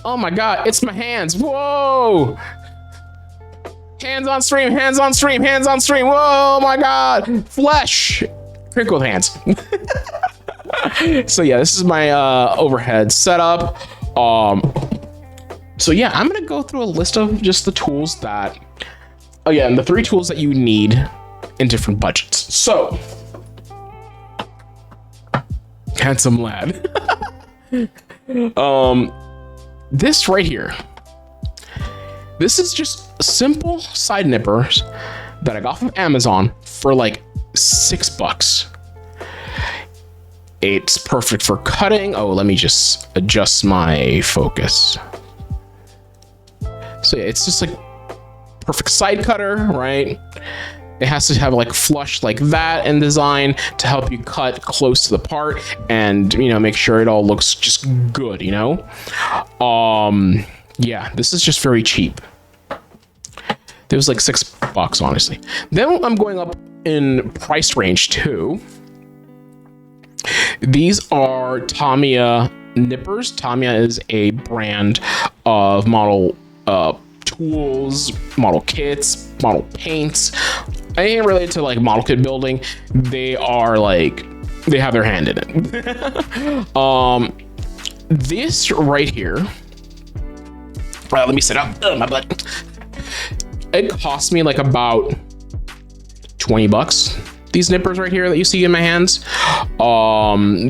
Oh my God, it's my hands. Whoa. Hands on stream, hands on stream, hands on stream. Whoa, my God. Flesh. Crinkled hands. So yeah, this is my overhead setup. So yeah, I'm gonna go through a list of just the tools that, again, the 3 tools that you need in different budgets. So, handsome lad. This right here, this is just simple side nippers that I got from Amazon for like $6. It's perfect for cutting. Oh, let me just adjust my focus. So yeah, it's just like perfect side cutter, right? It has to have like flush like that in design to help you cut close to the part and, you know, make sure it all looks just good, you know? Yeah, this is just very cheap. It was like $6, honestly. Then I'm going up in price range too. These are Tamiya nippers. Tamiya is a brand of model tools, model kits, model paints. Anything related to like model kit building, they are like, they have their hand in it. This right here, let me sit up. My butt. It cost me like about $20. These nippers right here that you see in my hands,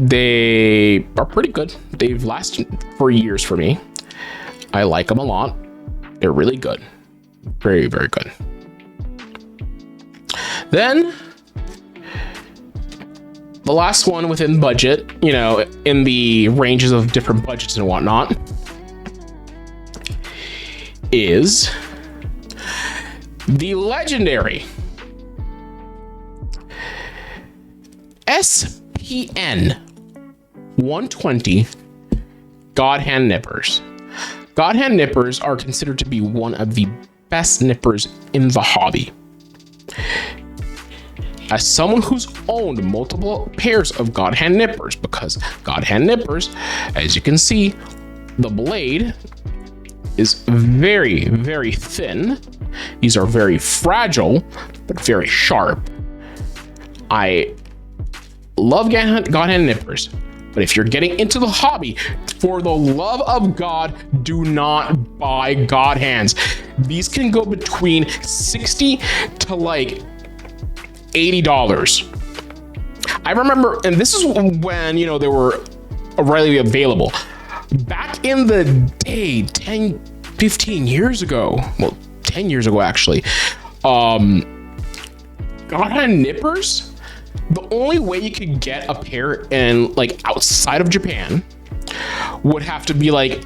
they are pretty good. They've lasted for years for me. I like them a lot. They're really good. Very, very good. Then the last one within budget, you know, in the ranges of different budgets and whatnot, is the legendary SPN 120 God Hand Nippers. God Hand Nippers are considered to be one of the best nippers in the hobby. As someone who's owned multiple pairs of God Hand Nippers, because God Hand Nippers, as you can see, the blade is very, very thin. These are very fragile, but very sharp. I love God Hand Nippers, but if you're getting into the hobby, for the love of God, do not buy God Hands. These can go between $60 to like $80. I remember, and this is when, you know, they were readily available. Back in the day, 10, 15 years ago, well, 10 years ago actually, God Hand Nippers, the only way you could get a pair in like outside of Japan would have to be like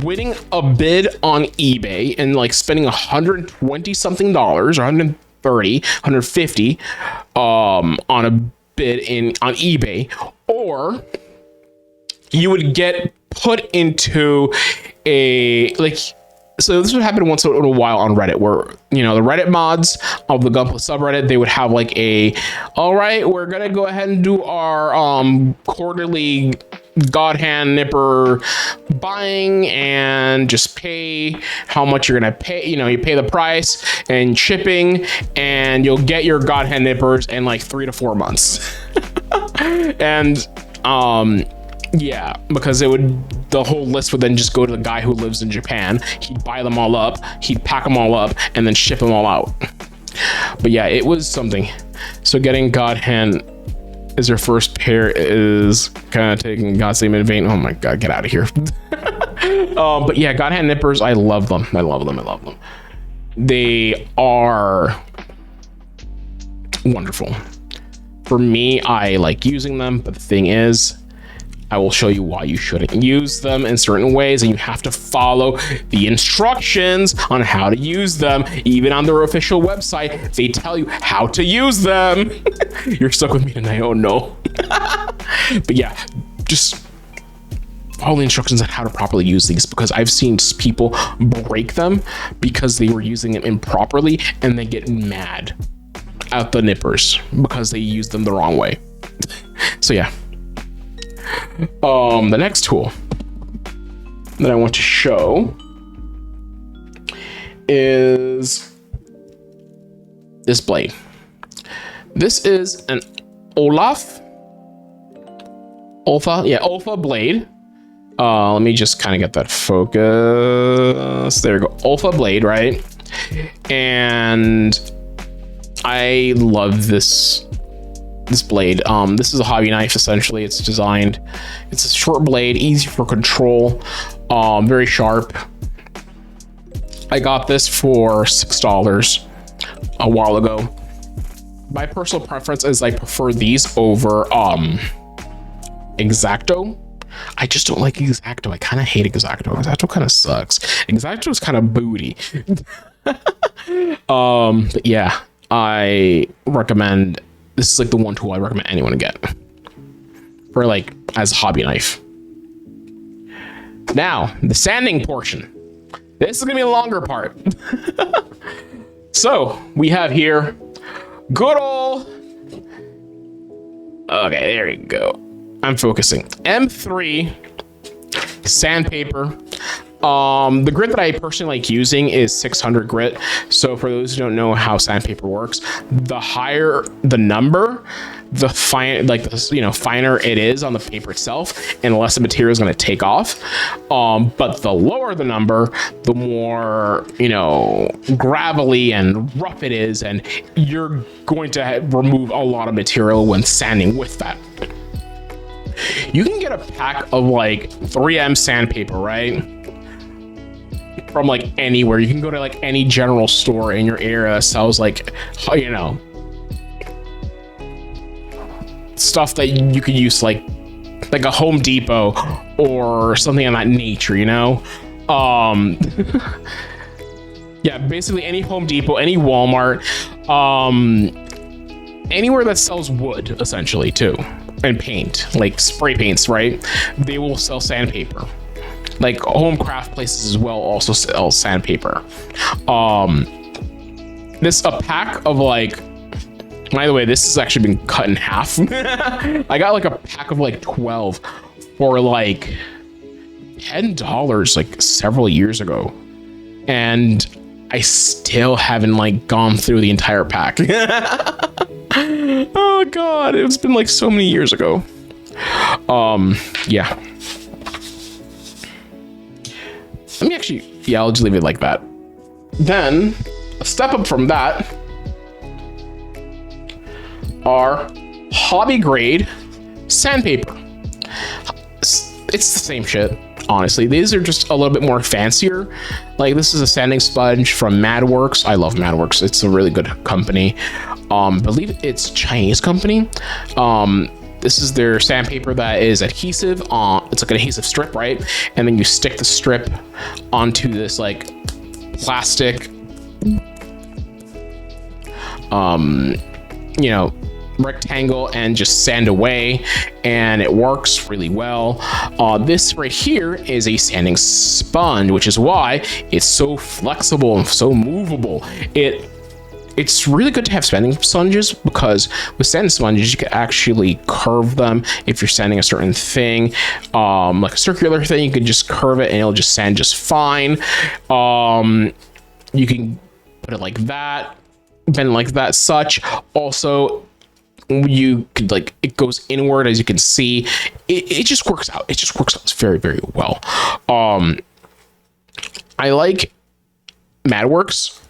winning a bid on eBay and like spending $120 something or 130, 150 on a bid on eBay, or you would get put into a like, so this would happen once in a while on Reddit, where, you know, the Reddit mods of the Gunpla subreddit, they would have like all right, we're gonna go ahead and do our quarterly God Hand Nipper buying and just pay how much you're gonna pay. You know, you pay the price and shipping, and you'll get your God Hand Nippers in like 3 to 4 months. And yeah, because the whole list would then just go to the guy who lives in Japan. He'd buy them all up, he'd pack them all up, and then ship them all out. But yeah, it was something. So getting God Hand as your first pair is kind of taking God's name in vain. Oh my God, get out of here. But yeah, God Hand Nippers, I love them. I love them. I love them. They are wonderful. For me, I like using them, but the thing is, I will show you why you shouldn't use them in certain ways, and you have to follow the instructions on how to use them. Even on their official website, they tell you how to use them. You're stuck with me tonight, oh no. But yeah, just follow the instructions on how to properly use these, because I've seen people break them because they were using them improperly, and they get mad at the nippers because they used them the wrong way. So yeah. The next tool that I want to show is this blade. This is an Olfa blade. Let me just kind of get that focus. There you go. Olfa blade, right? And I love this blade. This is a hobby knife, essentially. It's a short blade, easy for control, very sharp. I got this for $6 a while ago. My personal preference is I prefer these over X-Acto. I just don't like X-Acto. I kind of hate X-Acto. X-Acto kind of sucks. X-Acto is kind of booty. But yeah, I recommend, this is like the one tool I recommend anyone to get for like as a hobby knife. Now, the sanding portion. This is gonna be a longer part. So we have here good old, okay, there we go. I'm focusing. M3 sandpaper. The grit that I personally like using is 600 grit. So for those who don't know how sandpaper works, the higher the number, the finer it is on the paper itself, and the less the material is going to take off. But the lower the number, the more, gravelly and rough it is, and you're going to remove a lot of material when sanding with that. You can get a pack of like 3M sandpaper, right? From like anywhere. You can go to like any general store in your area that sells like, stuff that you could use like a Home Depot or something of that nature, yeah, basically any Home Depot, any Walmart, anywhere that sells wood, essentially, too, and paint, like spray paints, right? They will sell sandpaper. Like home craft places as well also sell sandpaper. This a pack of like, by the way, this has actually been cut in half. I got like a pack of like 12 for like $10 like several years ago, and I still haven't like gone through the entire pack. Oh god, it's been like so many years ago. Yeah. Let me actually, yeah, I'll just leave it like that. Then, a step up from that are hobby grade sandpaper. It's the same shit, honestly. These are just a little bit more fancier. Like this is a sanding sponge from Madworks. I love Madworks. It's a really good company. I believe it's a Chinese company. This is their sandpaper that is adhesive. It's like an adhesive strip, right? And then you stick the strip onto this like plastic, rectangle, and just sand away, and it works really well. This right here is a sanding sponge, which is why it's so flexible and so movable. It's really good to have sanding sponges, because with sanding sponges you can actually curve them. If you're sanding a certain thing, like a circular thing, you can just curve it and it'll just sand just fine. You can put it like that, bend it like that, such. Also, you could like, it goes inward, as you can see. It just works out. It just works out very, very well. I like Madworks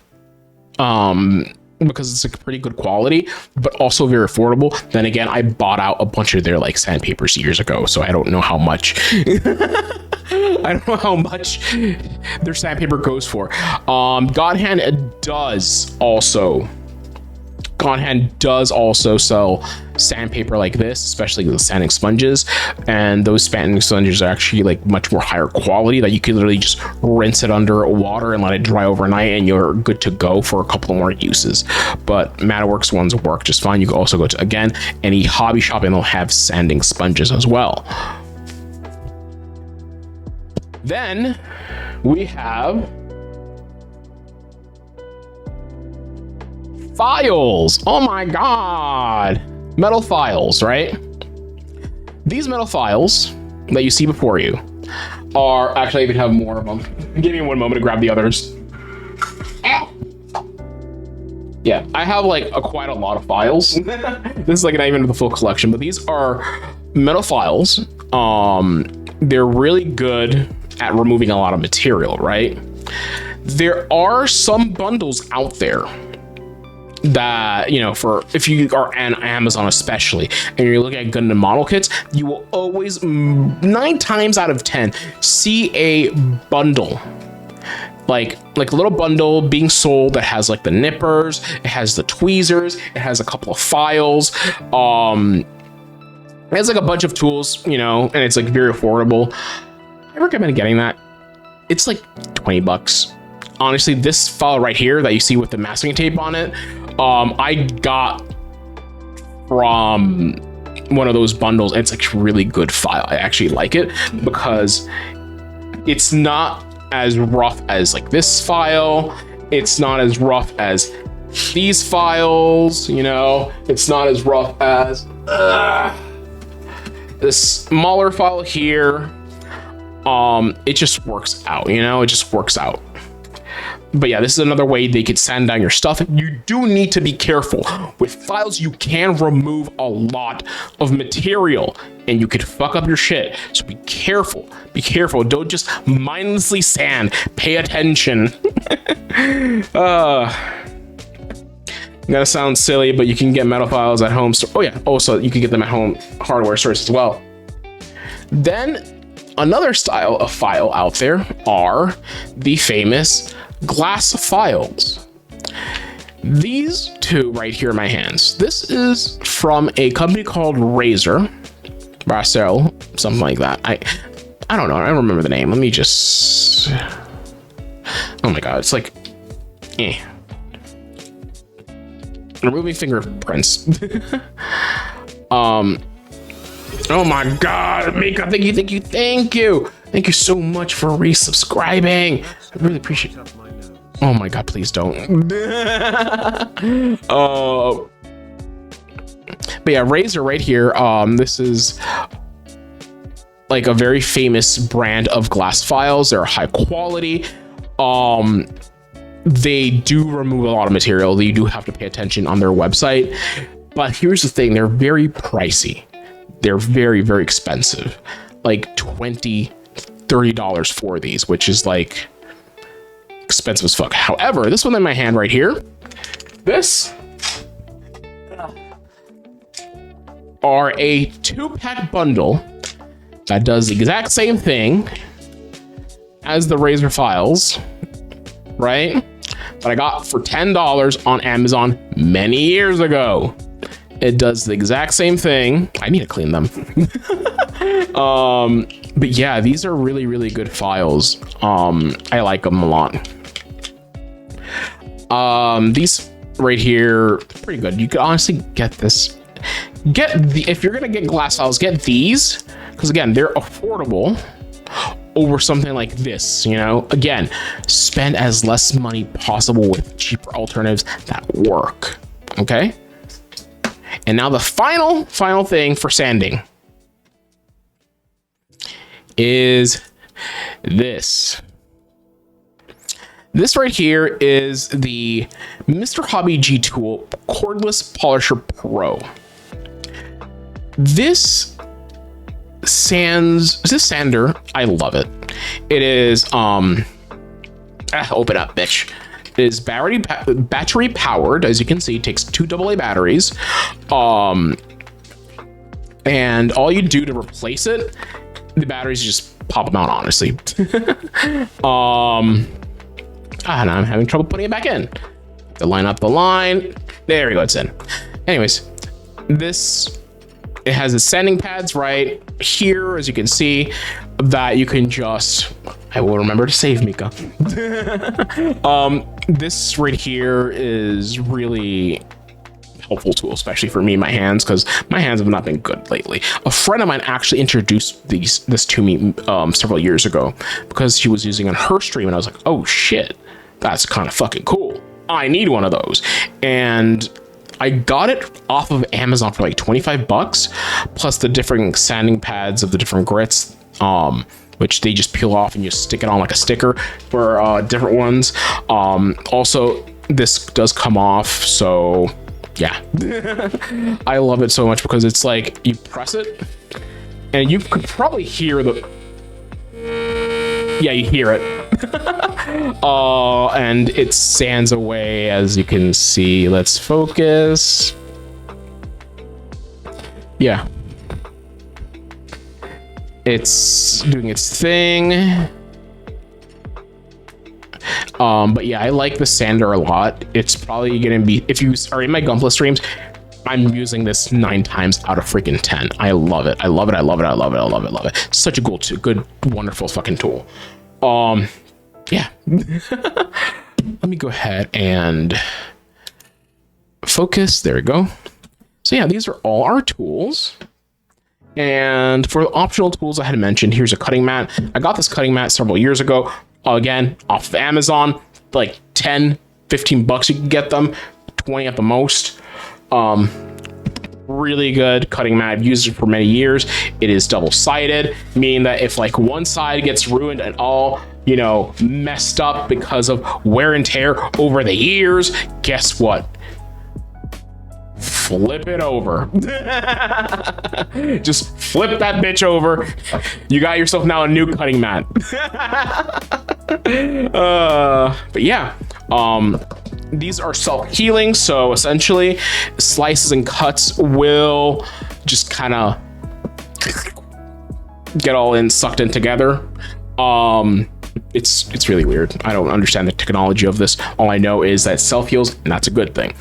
because it's like pretty good quality, but also very affordable. Then again, I bought out a bunch of their like sandpapers years ago, so I don't know how much I don't know how much their sandpaper goes for. Godhand does also sell sandpaper like this, especially the sanding sponges, and those sanding sponges are actually like much more higher quality, that you can literally just rinse it under water and let it dry overnight and you're good to go for a couple more uses. But Madworks ones work just fine. You can also go to, again, any hobby shop and they'll have sanding sponges as well. Then we have files. Oh my god, metal files, right? These metal files that you see before you are actually, I even have more of them. Give me one moment to grab the others. Yeah, I have like quite a lot of files. This is like not even the full collection, but these are metal files. They're really good at removing a lot of material, right? There are some bundles out there that, you know, for if you are on Amazon especially, and you're looking at Gundam model kits, you will always 9 times out of 10 see a bundle. Like a little bundle being sold that has like the nippers, it has the tweezers, it has a couple of files, it has like a bunch of tools, you know, and it's like very affordable. I recommend getting that. It's like 20 bucks. Honestly, this file right here that you see with the masking tape on it, I got from one of those bundles. It's like a really good file. I actually like it because it's not as rough as like this file. It's not as rough as these files, you know. It's not as rough as this smaller file here. It just works out, you know, it just works out. But yeah, this is another way they could sand down your stuff. You do need to be careful. With files, you can remove a lot of material and you could fuck up your shit. So be careful. Be careful. Don't just mindlessly sand. Pay attention. Gonna sound silly, but you can get metal files at home. Oh yeah, also you can get them at home hardware stores as well. Then another style of file out there are the famous glass files. These two right here in my hands. This is from a company called Razer, something like that. I don't know. I don't remember the name. Let me just. Oh my god, it's like, removing fingerprints. Oh my god, Mika, thank you. Thank you so much for resubscribing. I really appreciate it. Oh my god, please don't. But yeah, Razer right here. This is like a very famous brand of glass files. They're high quality. They do remove a lot of material. You do have to pay attention on their website. But here's the thing, they're very pricey. They're very, very expensive. Like $20, $30 for these, which is like expensive as fuck. However, this one in my hand right here, this are a 2-pack bundle that does the exact same thing as the Razer files, right? That I got for $10 on Amazon many years ago. It does the exact same thing. I need to clean them. But yeah, these are really, really good files. I like them a lot. These right here, pretty good. You could honestly get this. If you're gonna get glass files, get these, because again, they're affordable over something like this. You know, again, spend as less money possible with cheaper alternatives that work. Okay. And now the final thing for sanding is this. This right here is the Mr. Hobby G Tool Cordless Polisher Pro. This sander, I love it. It is open up, bitch. It is battery powered, as you can see. It takes 2 AA batteries, and all you do to replace it, the batteries just pop them out. Honestly, and I'm having trouble putting it back in. To line up the line, there we go. It's in. Anyways, it has the sanding pads right here, as you can see, that you can just. I will remember to save, Mika. This right here is really helpful tool, especially for me, my hands, because my hands have not been good lately. A friend of mine actually introduced this to me several years ago because she was using on her stream, and I was like, oh shit, that's kind of fucking cool. I need one of those. And I got it off of Amazon for like 25 bucks, plus the different sanding pads of the different grits, which they just peel off and you stick it on like a sticker for different ones. Also, this does come off, so yeah. I love it so much because it's like you press it and you could probably hear the, yeah, you hear it. And it sands away, as you can see. Let's focus. Yeah, it's doing its thing. But yeah, I like the sander a lot. It's probably gonna be, if you are in my Gunpla streams, I'm using this 9 times out of freaking 10. I love it. I love it. I love it. I love it. I love it. I love it. Such a good, wonderful fucking tool. Yeah. Let me go ahead and focus. There we go. So yeah, these are all our tools. And for the optional tools I had mentioned, here's a cutting mat. I got this cutting mat several years ago. Again, off of Amazon, like 10, 15 bucks you can get them, 20 at the most. Really good cutting mat. I've used it for many years. It is double-sided, meaning that if like one side gets ruined and all, you know, messed up because of wear and tear over the years, guess what? Flip it over. Just flip that bitch over. You got yourself now a new cutting mat. But yeah, these are self-healing, so essentially slices and cuts will just kind of get all sucked in together. It's really weird. I don't understand the technology of this. All I know is that it self-heals, and that's a good thing.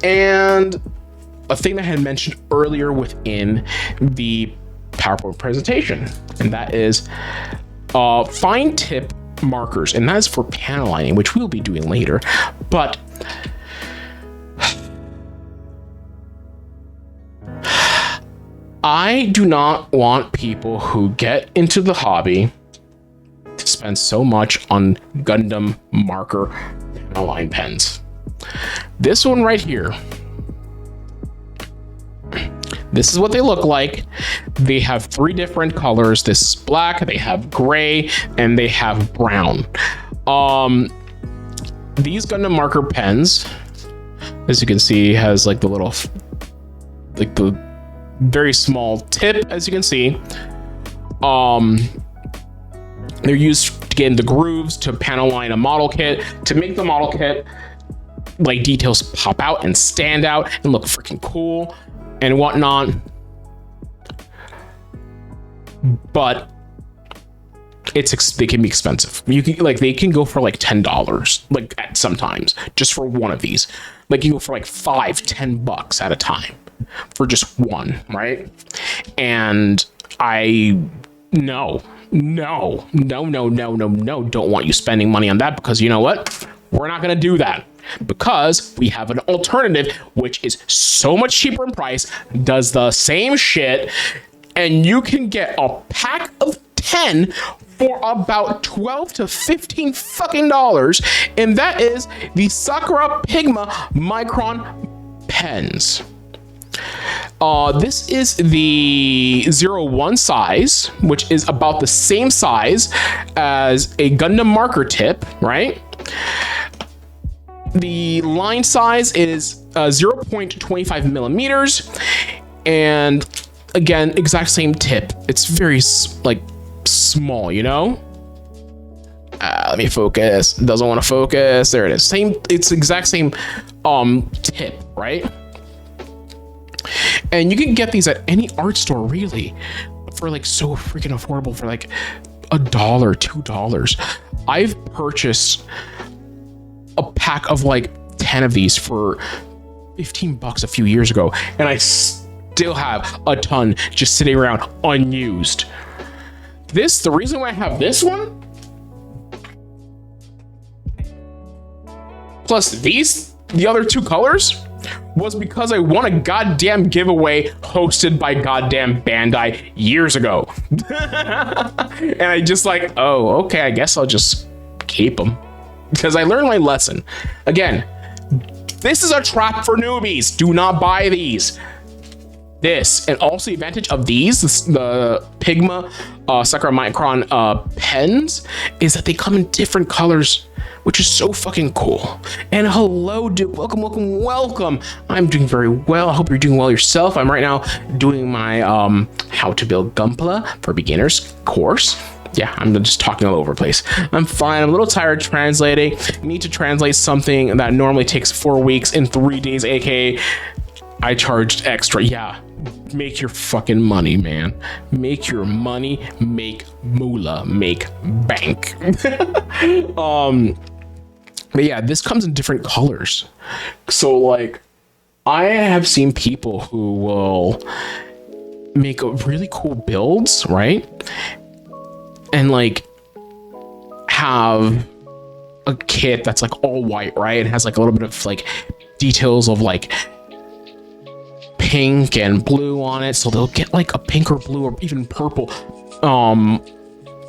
And a thing that I had mentioned earlier within the PowerPoint presentation, and that is fine tip markers, and that is for panel lining, which we'll be doing later. But I do not want people who get into the hobby to spend so much on Gundam marker panel line pens. This one right here, this is what they look like. They have 3 different colors. This is black, they have gray, and they have brown. These Gundam marker pens, as you can see, has like the little, like the very small tip, as you can see. They're used to get in the grooves to panel line a model kit, to make the model kit like details pop out and stand out and look freaking cool and whatnot. But they can be expensive. You can they can go for like $10, like at sometimes, just for one of these. Like you go for like $5-10 at a time for just one, right? And I don't want you spending money on that, because you know what? We're not gonna do that, because we have an alternative which is so much cheaper in price, does the same shit, and you can get a pack of 10 for about $12 to $15 fucking dollars, and that is the Sakura Pigma Micron pens. This is the 01 size, which is about the same size as a Gundam marker tip, right? The line size is 0.25 millimeters, and again, exact same tip. It's very like small, you know? Let me focus. Doesn't want to focus. There it is. It's exact same tip, right? And you can get these at any art store, really, for like so freaking affordable, for like $1, $2. I've purchased a pack of like 10 of these for $15 a few years ago, and I still have a ton just sitting around unused. The reason why I have this one, plus the other 2 colors, was because I won a goddamn giveaway hosted by goddamn Bandai years ago. And I just like, oh, okay, I guess I'll just keep them, because I learned my lesson. Again, this is a trap for newbies. Do not buy these. this, and also the advantage of these, the Pigma Sakura Micron pens, is that they come in different colors, which is so fucking cool. And hello, Duke. Welcome, welcome, welcome. I'm doing very well. I hope you're doing well yourself. I'm right now doing my how to build Gunpla for beginners course. Yeah, I'm just talking all over the place. I'm fine. I'm a little tired translating. Need to translate something that normally takes 4 weeks in 3 days, aka I charged extra. Yeah, make your fucking money, man. Make your money, make moolah, make bank. But yeah, this comes in different colors. So like, I have seen people who will make really cool builds, right? And like have a kit that's like all white, right? It has like a little bit of like details of like pink and blue on it. So they'll get like a pink or blue or even purple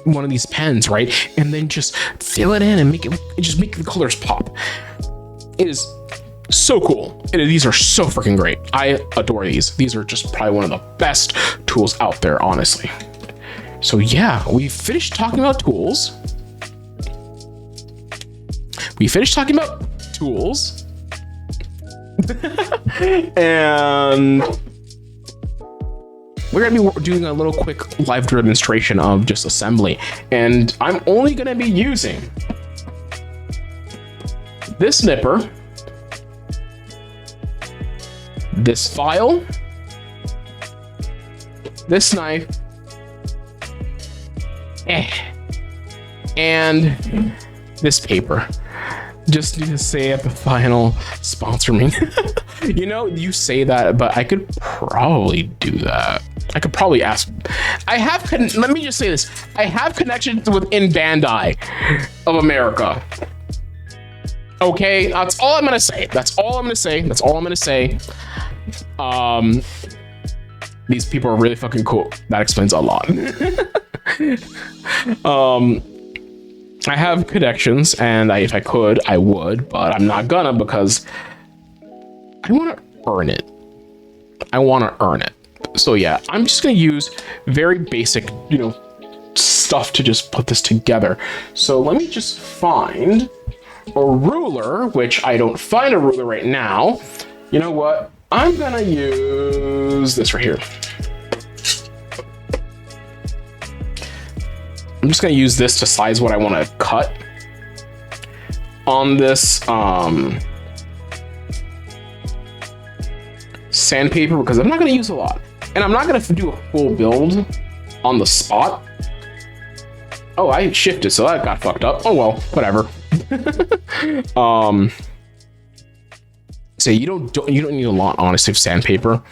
one of these pens, right? And then just fill it in and make the colors pop. It is so cool. These are so freaking great. I adore these. These are just probably one of the best tools out there, honestly. So yeah, we finished talking about tools. And we're gonna be doing a little quick live demonstration of just assembly. And I'm only gonna be using this nipper, this file, this knife, and this paper. Just need to say at the final, sponsor me. You know, you say that, but I could probably do that. I could probably ask. Let me just say this. I have connections within Bandai of America. Okay, that's all I'm gonna say. These people are really fucking cool. That explains a lot. I have connections, and if I could, I would, but I'm not gonna because I want to earn it. So yeah, I'm just gonna use very basic, stuff to just put this together. So let me just find a ruler, which I don't find a ruler right now. You know what? I'm gonna use this right here. I'm just gonna use this to size what I want to cut on this sandpaper, because I'm not gonna use a lot, and I'm not gonna do a full build on the spot. Oh, I shifted, so that got fucked up. Oh well, whatever. So you don't need a lot, honestly, of sandpaper.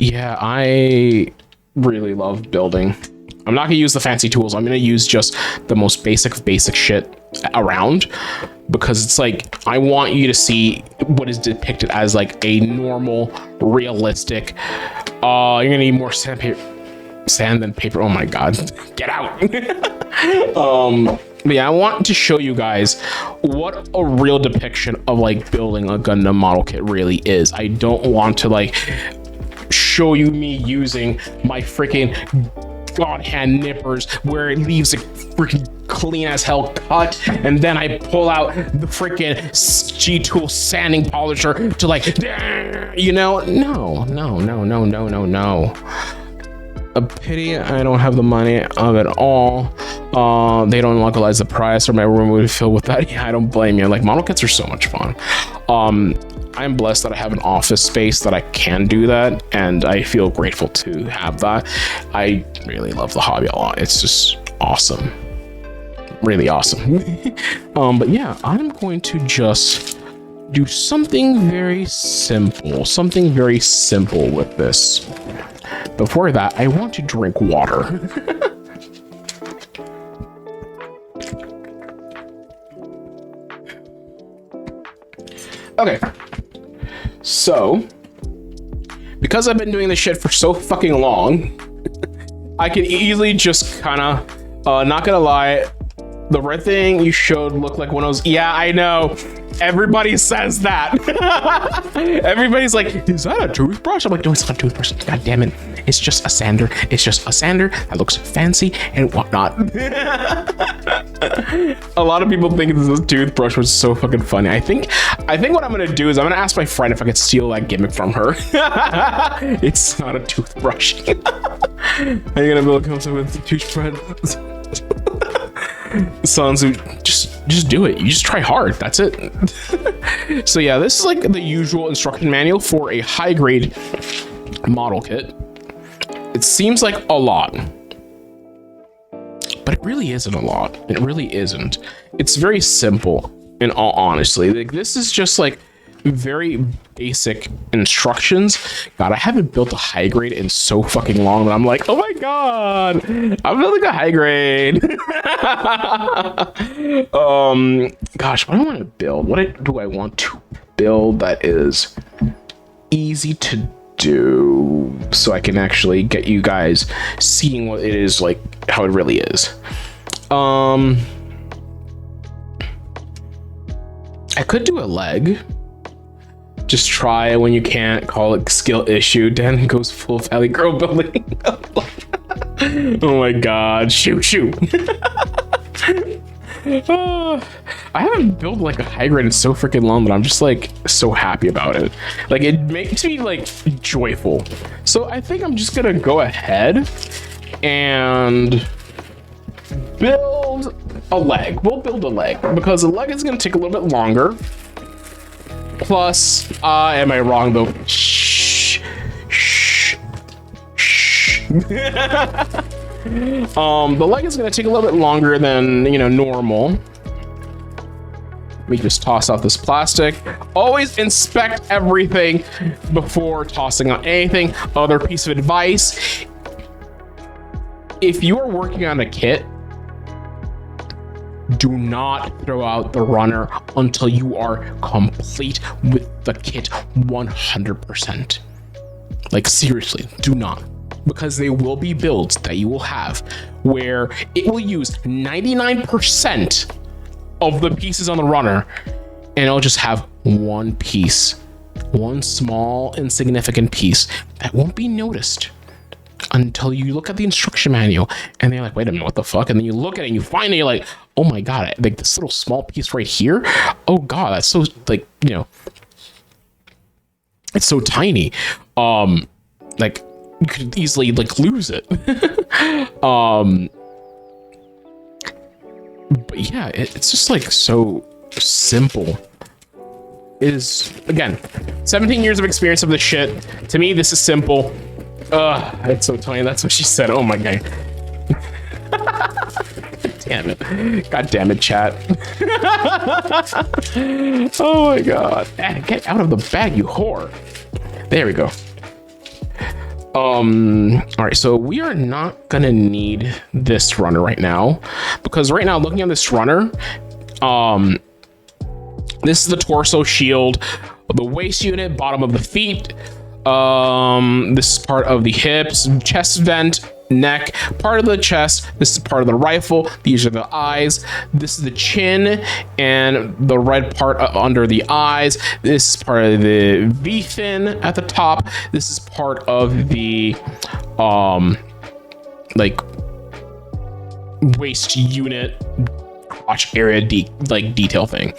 Yeah, I really love building. I'm not gonna use the fancy tools. I'm gonna use just the most basic shit around, because it's like, I want you to see what is depicted as like a normal, realistic. You're gonna need more sand than paper. Oh my god, get out. But yeah, I want to show you guys what a real depiction of like building a Gundam model kit really is. I don't want to like show you me using my freaking god hand nippers where it leaves a freaking clean as hell cut, and then I pull out the freaking G-Tool sanding polisher to like, no. A pity I don't have the money of it all. They don't localize the price, or my room would fill with that. Yeah, I don't blame you. Like, model kits are so much fun. I'm blessed that I have an office space that I can do that, and I feel grateful to have that. I really love the hobby a lot. It's just awesome. Really awesome. But yeah, I'm going to just do something very simple with this. Before that, I want to drink water. Okay. So, because I've been doing this shit for so fucking long, I can easily just kind of, not gonna lie, The red thing you showed looked like one of those. Yeah, I know. Everybody says that. Everybody's like, is that a toothbrush? I'm like, no, it's not a toothbrush. God damn it. It's just a sander. It's just a sander that looks fancy and whatnot. A lot of people think this is a toothbrush, which is so fucking funny. I think what I'm gonna do is I'm gonna ask my friend if I could steal that gimmick from her. It's not a toothbrush. Are you gonna build comes up with a toothbrush? Sansu, just do it. You just try hard. That's it. So yeah, this is like the usual instruction manual for a high grade model kit. It seems like a lot, but it really isn't a lot. It really isn't. It's very simple, in all honesty. Like, this is just like very basic instructions. God, I haven't built a high grade in so fucking long that I'm like, oh my god, I'm building a high grade. Gosh, what do I want to build? What do I want to build that is easy to do, so I can actually get you guys seeing what it is like, how it really is. I could do a leg. Just try it when you can't. Call it skill issue. Dan goes full Valley Girl building. Oh my god. Shoot. I haven't built like a high grade in so freaking long that I'm just like so happy about it. Like, it makes me like joyful. So I think I'm just gonna go ahead and build a leg. We'll build a leg because the leg is gonna take a little bit longer. Plus, am I wrong though? Shh. The leg is gonna take a little bit longer than, you know, normal. Let me just toss out this plastic. Always inspect everything before tossing out anything. Other piece of advice: if you are working on a kit, do not throw out the runner until you are complete with the kit 100%. Like, seriously, do not. Because there will be builds that you will have where it will use 99% of the pieces on the runner, and it'll just have one piece, one small insignificant piece that won't be noticed until you look at the instruction manual and they're like, wait a minute, what the fuck? And then you look at it and you find it, you're like, oh my god, like this little small piece right here, oh god, that's so, like, you know, it's so tiny. Like, you could easily like lose it. But yeah, it's just like so simple. It is, again, 17 years of experience of this shit. To me, this is simple. It's so tiny. That's what she said. Oh my god. Damn it. God damn it, chat. Oh my god. Get out of the bag, you whore. There we go. All right, so we are not gonna need this runner right now, because right now, looking at this runner, this is the torso shield, the waist unit, bottom of the feet. This is part of the hips, chest vent, neck, part of the chest. This is part of the rifle. These are the eyes. This is the chin and the red part under the eyes. This is part of the V-fin at the top. This is part of the like waist unit, crotch area detail thing.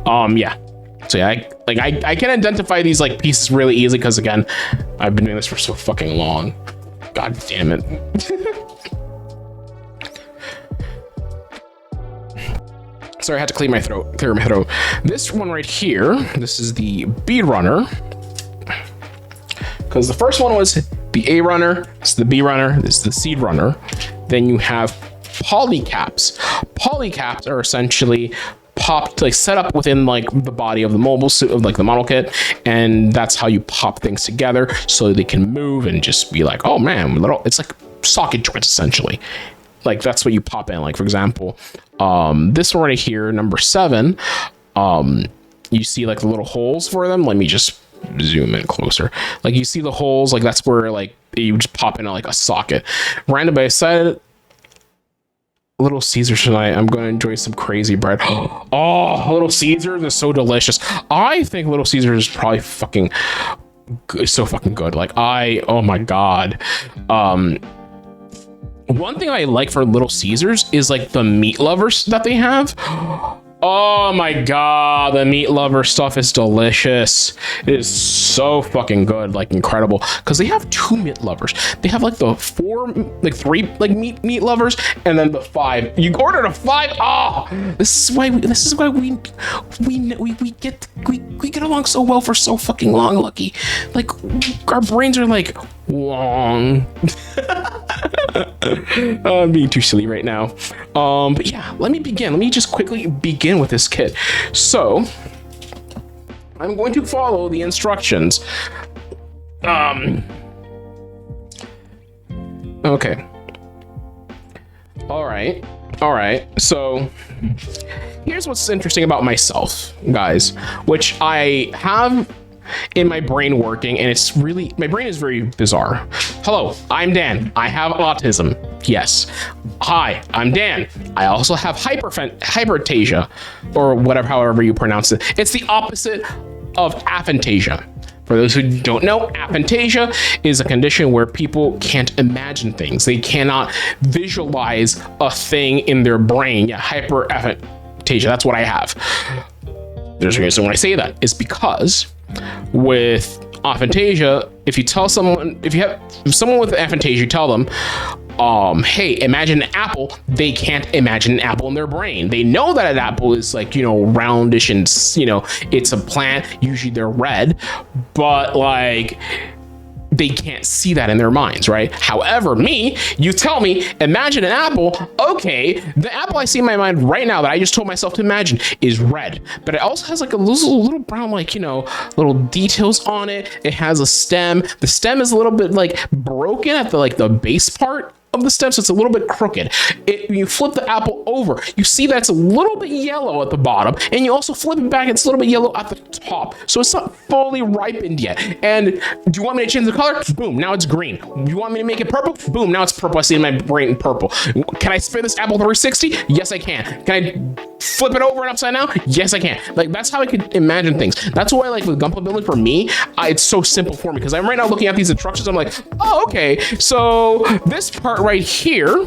Yeah. So yeah, I can identify these like pieces really easily because, again, I've been doing this for so fucking long. God damn it. Sorry, I had to clear my throat. This one right here, this is the B runner. Because the first one was the A runner, this is the B runner, this is the C runner. Then you have polycaps. Polycaps are essentially popped, like set up within like the body of the mobile suit, of like the model kit, and that's how you pop things together so they can move and just be like, oh man, it's like socket joints essentially. Like, that's what you pop in. Like, for example, this one right here, number 7, you see like the little holes for them. Let me just zoom in closer. Like, you see the holes, like that's where like you just pop in like a socket. Random by side. Little Caesars tonight. I'm going to enjoy some crazy bread. Oh, Little Caesars is so delicious. I think Little Caesars is probably fucking good, so fucking good. Like oh my God. One thing I like for Little Caesars is like the meat lovers that they have. Oh my God, the meat lover stuff is delicious. It is so fucking good, like incredible. Because they have 2 meat lovers. They have like the 3 like meat lovers, and then the 5. You ordered a 5. Oh, this is why we get along so well for so fucking long, Lucky. Like our brains are like long. I'm being too silly right now. But yeah, let me begin. Let me just quickly begin with this kit. So I'm going to follow the instructions. Okay. All right. So here's what's interesting about myself, guys, which I have in my brain working, and it's really, my brain is very bizarre. Hello, I'm Dan. I have autism. Yes. Hi, I'm Dan. I also have hyperphagia, or whatever, however you pronounce it. It's the opposite of aphantasia. For those who don't know, aphantasia is a condition where people can't imagine things. They cannot visualize a thing in their brain. Yeah, hyperaphantasia. That's what I have. There's a reason when I say that is because with aphantasia, if you have someone with aphantasia, you tell them, hey, imagine an apple. They can't imagine an apple in their brain. They know that an apple is like, roundish and, it's a plant. Usually they're red, but like, they can't see that in their minds, right? However, you tell me, imagine an apple. Okay, the apple I see in my mind right now that I just told myself to imagine is red, but it also has like a little brown, like, little details on it. It has a stem. The stem is a little bit like broken at the base part of the stem, so it's a little bit crooked. You flip the apple over, you see that it's a little bit yellow at the bottom, and you also flip it back, it's a little bit yellow at the top, so it's not fully ripened yet. And do you want me to change the color? Boom, now it's green. You want me to make it purple? Boom, now it's purple. I see in my brain purple. Can I spin this apple 360? Yes, I can. Can I flip it over and upside down? Yes, I can. Like, that's how I could imagine things. That's why, like, with Gunpla building, for me, it's so simple for me, because I'm right now looking at these instructions. I'm like, oh, okay, so this part right here,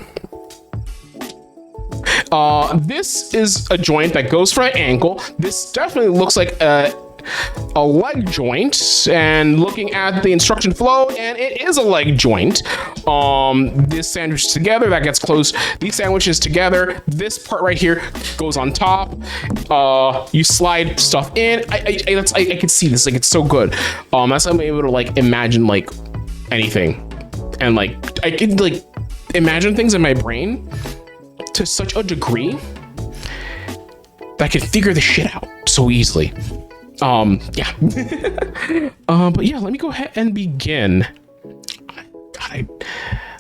this is a joint that goes for an ankle. This definitely looks like a leg joint, and looking at the instruction flow, and it is a leg joint. This sandwich together, that gets close. These sandwiches together, this part right here goes on top. You slide stuff in. I can see this, like, it's so good. That's how I'm able to like imagine like anything, and like I could like imagine things in my brain to such a degree that I can figure the shit out so easily. Yeah. But yeah, let me go ahead and begin. God,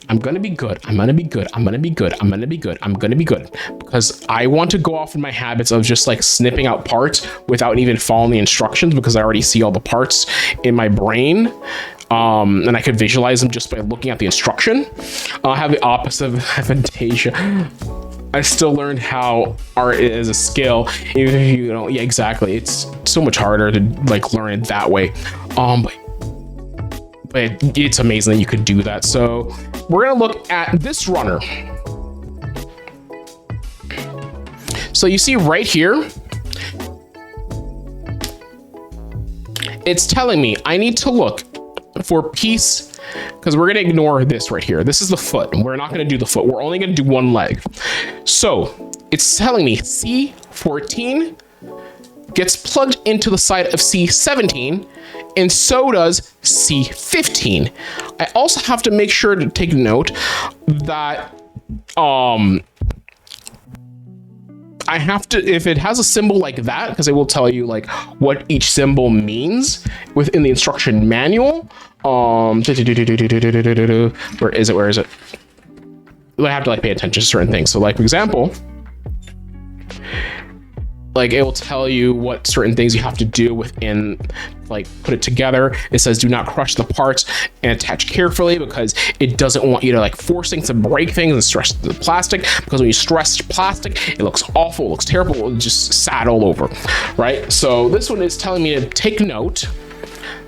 I'm gonna be good. I'm gonna be good. I'm gonna be good. I'm gonna be good. I'm gonna be good. Because I want to go off in my habits of just like snipping out parts without even following the instructions, because I already see all the parts in my brain. And I could visualize them just by looking at the instruction. I have the opposite of aphantasia. I still learned how art is a skill, even if you don't. Yeah, exactly. It's so much harder to like learn it that way. But it's amazing that you could do that. So we're gonna look at this runner. So you see right here, it's telling me I need to look for piece, because we're gonna ignore this right here. This is the foot. We're not gonna do the foot. We're only gonna do one leg. So it's telling me C14 gets plugged into the side of C17, and so does C15. I also have to make sure to take note that I have to, if it has a symbol like that, because it will tell you like what each symbol means within the instruction manual. Where is it? I have to like pay attention to certain things. So like, for example, like it will tell you what certain things you have to do within, like put it together. It says do not crush the parts and attach carefully, because it doesn't want you to like force things to break things and stress the plastic, because when you stress plastic, it looks awful, it looks terrible, it's just sad all over, right? So this one is telling me to take note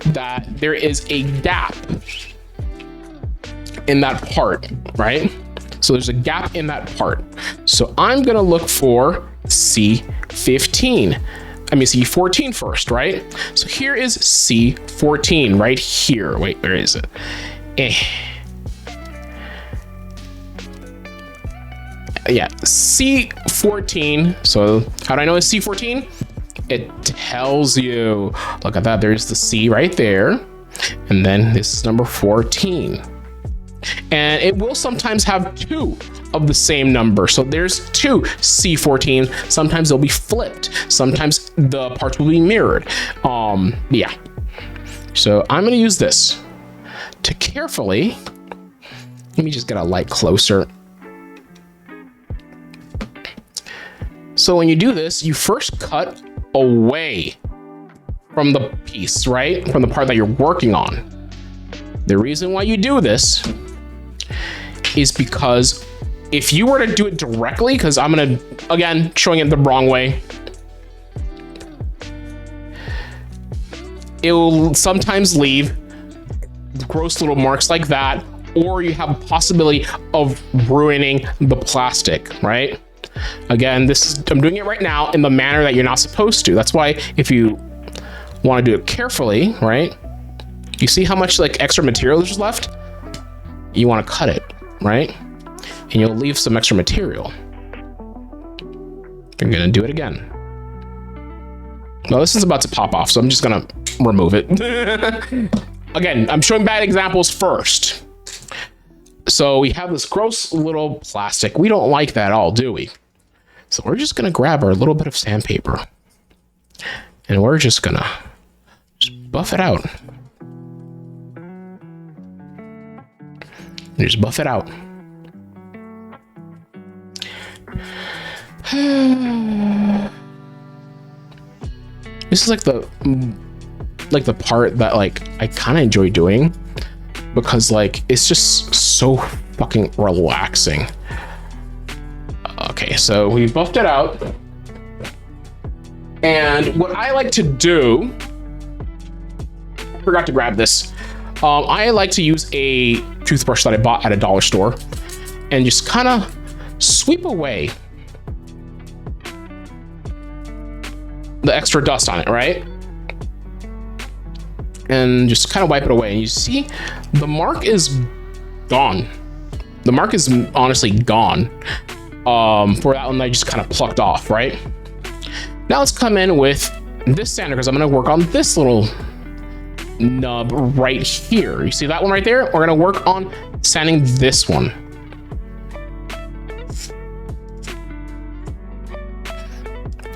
that there is a gap in that part, right? So there's a gap in that part. So I'm gonna look for C15. I mean C14 first, right? So here is C14 right here. Wait, where is it? Yeah, C14. So how do I know it's C14? It tells you, look at that, there's the C right there. And then this is number 14. And it will sometimes have two of the same number. So there's two C14. Sometimes they'll be flipped. Sometimes the parts will be mirrored. Yeah. So I'm gonna use this to carefully, let me just get a light closer. So when you do this, you first cut away from the piece, right? From the part that you're working on. The reason why you do this is because if you were to do it directly, because I'm gonna, again, showing it the wrong way, it will sometimes leave gross little marks like that, or you have a possibility of ruining the plastic, right? Again, I'm doing it right now in the manner that you're not supposed to. That's why if you want to do it carefully, right? You see how much like extra material there's left? You want to cut it, right? And you'll leave some extra material. You're gonna do it again. Well, this is about to pop off, so I'm just gonna remove it. Again, I'm showing bad examples first. So we have this gross little plastic. We don't like that at all, do we? So we're just gonna grab our little bit of sandpaper and we're just gonna buff it out. Just buff it out. This is like the part that like I kind of enjoy doing, because like it's just so fucking relaxing. Okay, so we buffed it out. And what I like to do, I forgot to grab this. I like to use a toothbrush that I bought at a dollar store and just kind of sweep away the extra dust on it, right? And just kind of wipe it away. And you see the mark is gone. The mark is honestly gone for that one that I just kind of plucked off, right? Now let's come in with this sander, because I'm going to work on this little nub right here. You see that one right there? We're going to work on sanding this one.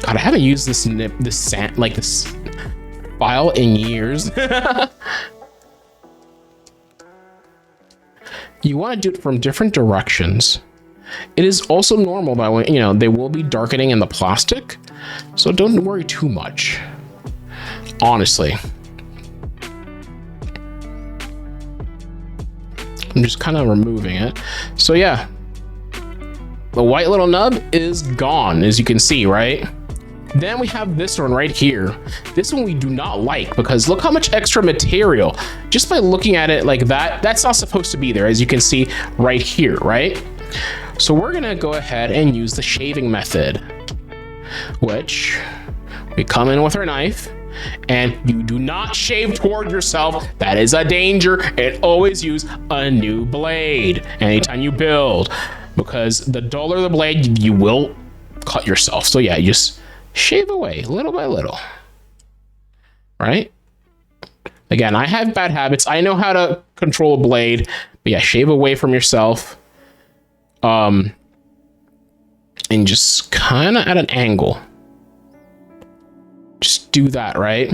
God, I haven't used this file in years. You want to do it from different directions. It is also normal by when, you know, they will be darkening in the plastic, so don't worry too much, honestly. I'm just kind of removing it. So yeah, the white little nub is gone, as you can see, right? Then we have this one right here. This one we do not like, because look how much extra material. Just by looking at it like that, that's not supposed to be there, as you can see right here, right? So we're gonna go ahead and use the shaving method, which we come in with our knife, and you do not shave toward yourself. That is a danger. And always use a new blade anytime you build, because the duller the blade, you will cut yourself. So yeah, you just shave away little by little, right? Again, I have bad habits. I know how to control a blade, but yeah, shave away from yourself. And just kind of at an angle. Just do that, right?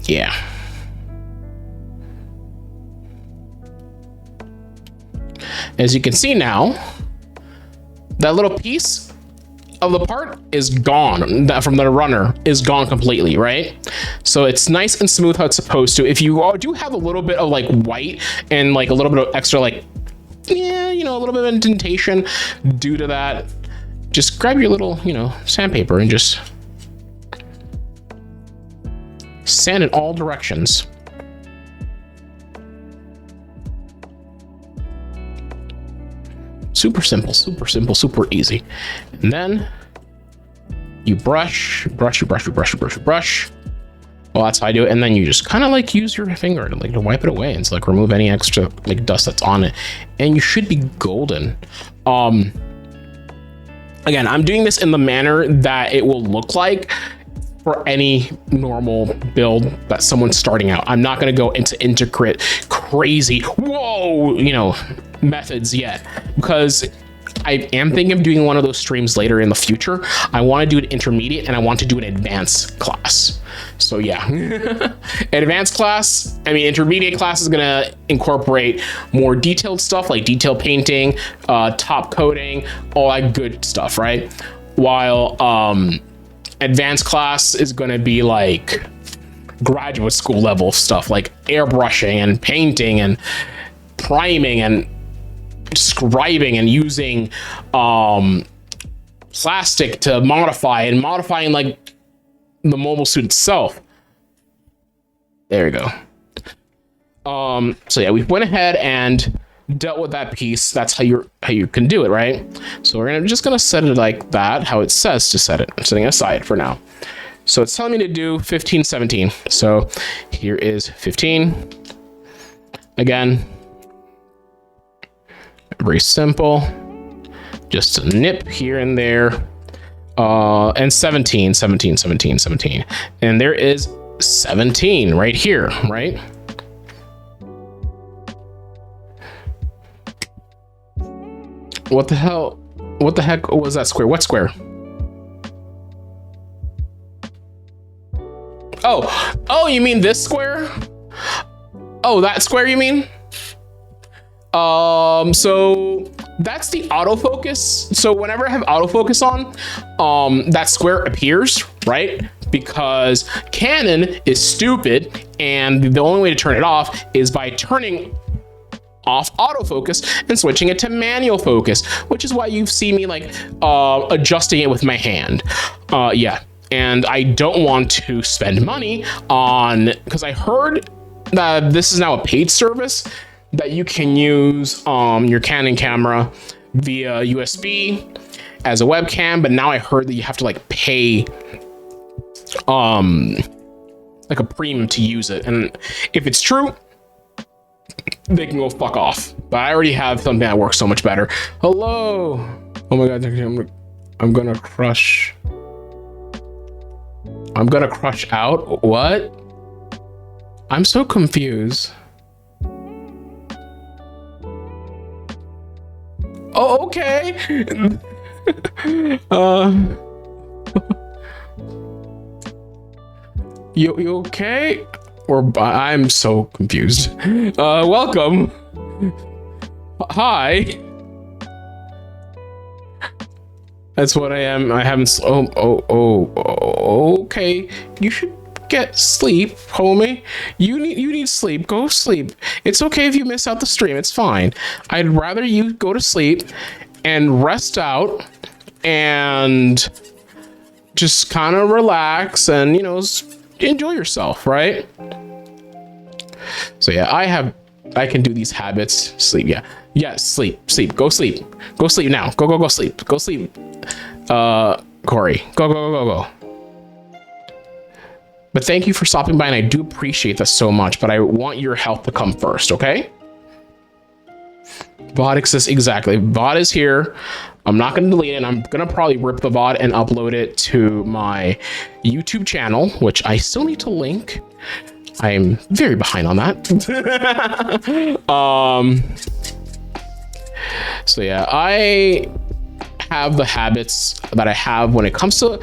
Yeah. as you can see now, that little piece of the part is gone. That from the runner is gone completely, right? So it's nice and smooth how it's supposed to. If you do have a little bit of like white and like a little bit of extra like, yeah, you know, a little bit of indentation due to that, just grab your little, you know, sandpaper and just sand in all directions. Super simple, super simple, super easy. And then you brush. Well, that's how I do it. And then you just kind of like use your finger to like to wipe it away and to like remove any extra like dust that's on it. And you should be golden. Again, I'm doing this in the manner that it will look like for any normal build that someone's starting out. I'm not going to go into intricate, crazy, whoa, you know, methods yet, because I am thinking of doing one of those streams later in the future. I want to do an intermediate and I want to do an advanced class. So yeah, advanced class, I mean, intermediate class is going to incorporate more detailed stuff like detail painting, top coating, all that good stuff, right? While advanced class is going to be like graduate school level stuff like airbrushing and painting and priming and scribing and using plastic to modify and modifying like the mobile suit itself. There we go. So yeah, we went ahead and dealt with that piece. That's how you can do it, right? So we're just gonna set it like that, how it says to set it. I'm setting it aside for now. So it's telling me to do 15, 17. So here is 15. Again, very simple. Just a nip here and there. And 17. And there is 17 right here, right? What the hell? What the heck was that square? What square? Oh, you mean this square? Oh, that square you mean? So that's the autofocus. So whenever I have autofocus on, that square appears, right? Because Canon is stupid, and the only way to turn it off is by turning off autofocus and switching it to manual focus, which is why you see me like adjusting it with my hand. Yeah, and I don't want to spend money on, because I heard that this is now a paid service that you can use your Canon camera via USB as a webcam, but now I heard that you have to like pay like a premium to use it, and if it's true, they can go fuck off. But I already have something that works so much better. Hello. Oh my god, I'm gonna crush. I'm gonna crush out. What? I'm so confused. Oh, okay. You okay? Or I'm so confused. Welcome. Hi. That's what I am. I haven't. Okay. You should get sleep, homie. You need sleep. Go sleep. It's okay if you miss out the stream. It's fine. I'd rather you go to sleep and rest out and just kind of relax and, you know, enjoy yourself, right? So yeah, I can do these habits. Sleep, yeah, sleep, go sleep now, go sleep, Corey, go. But thank you for stopping by, and I do appreciate that so much, but I want your health to come first, okay? VOD exists, exactly. VOD is here. I'm not going to delete it, and I'm going to probably rip the VOD and upload it to my YouTube channel, which I still need to link. I'm very behind on that. So yeah, I have the habits that I have when it comes to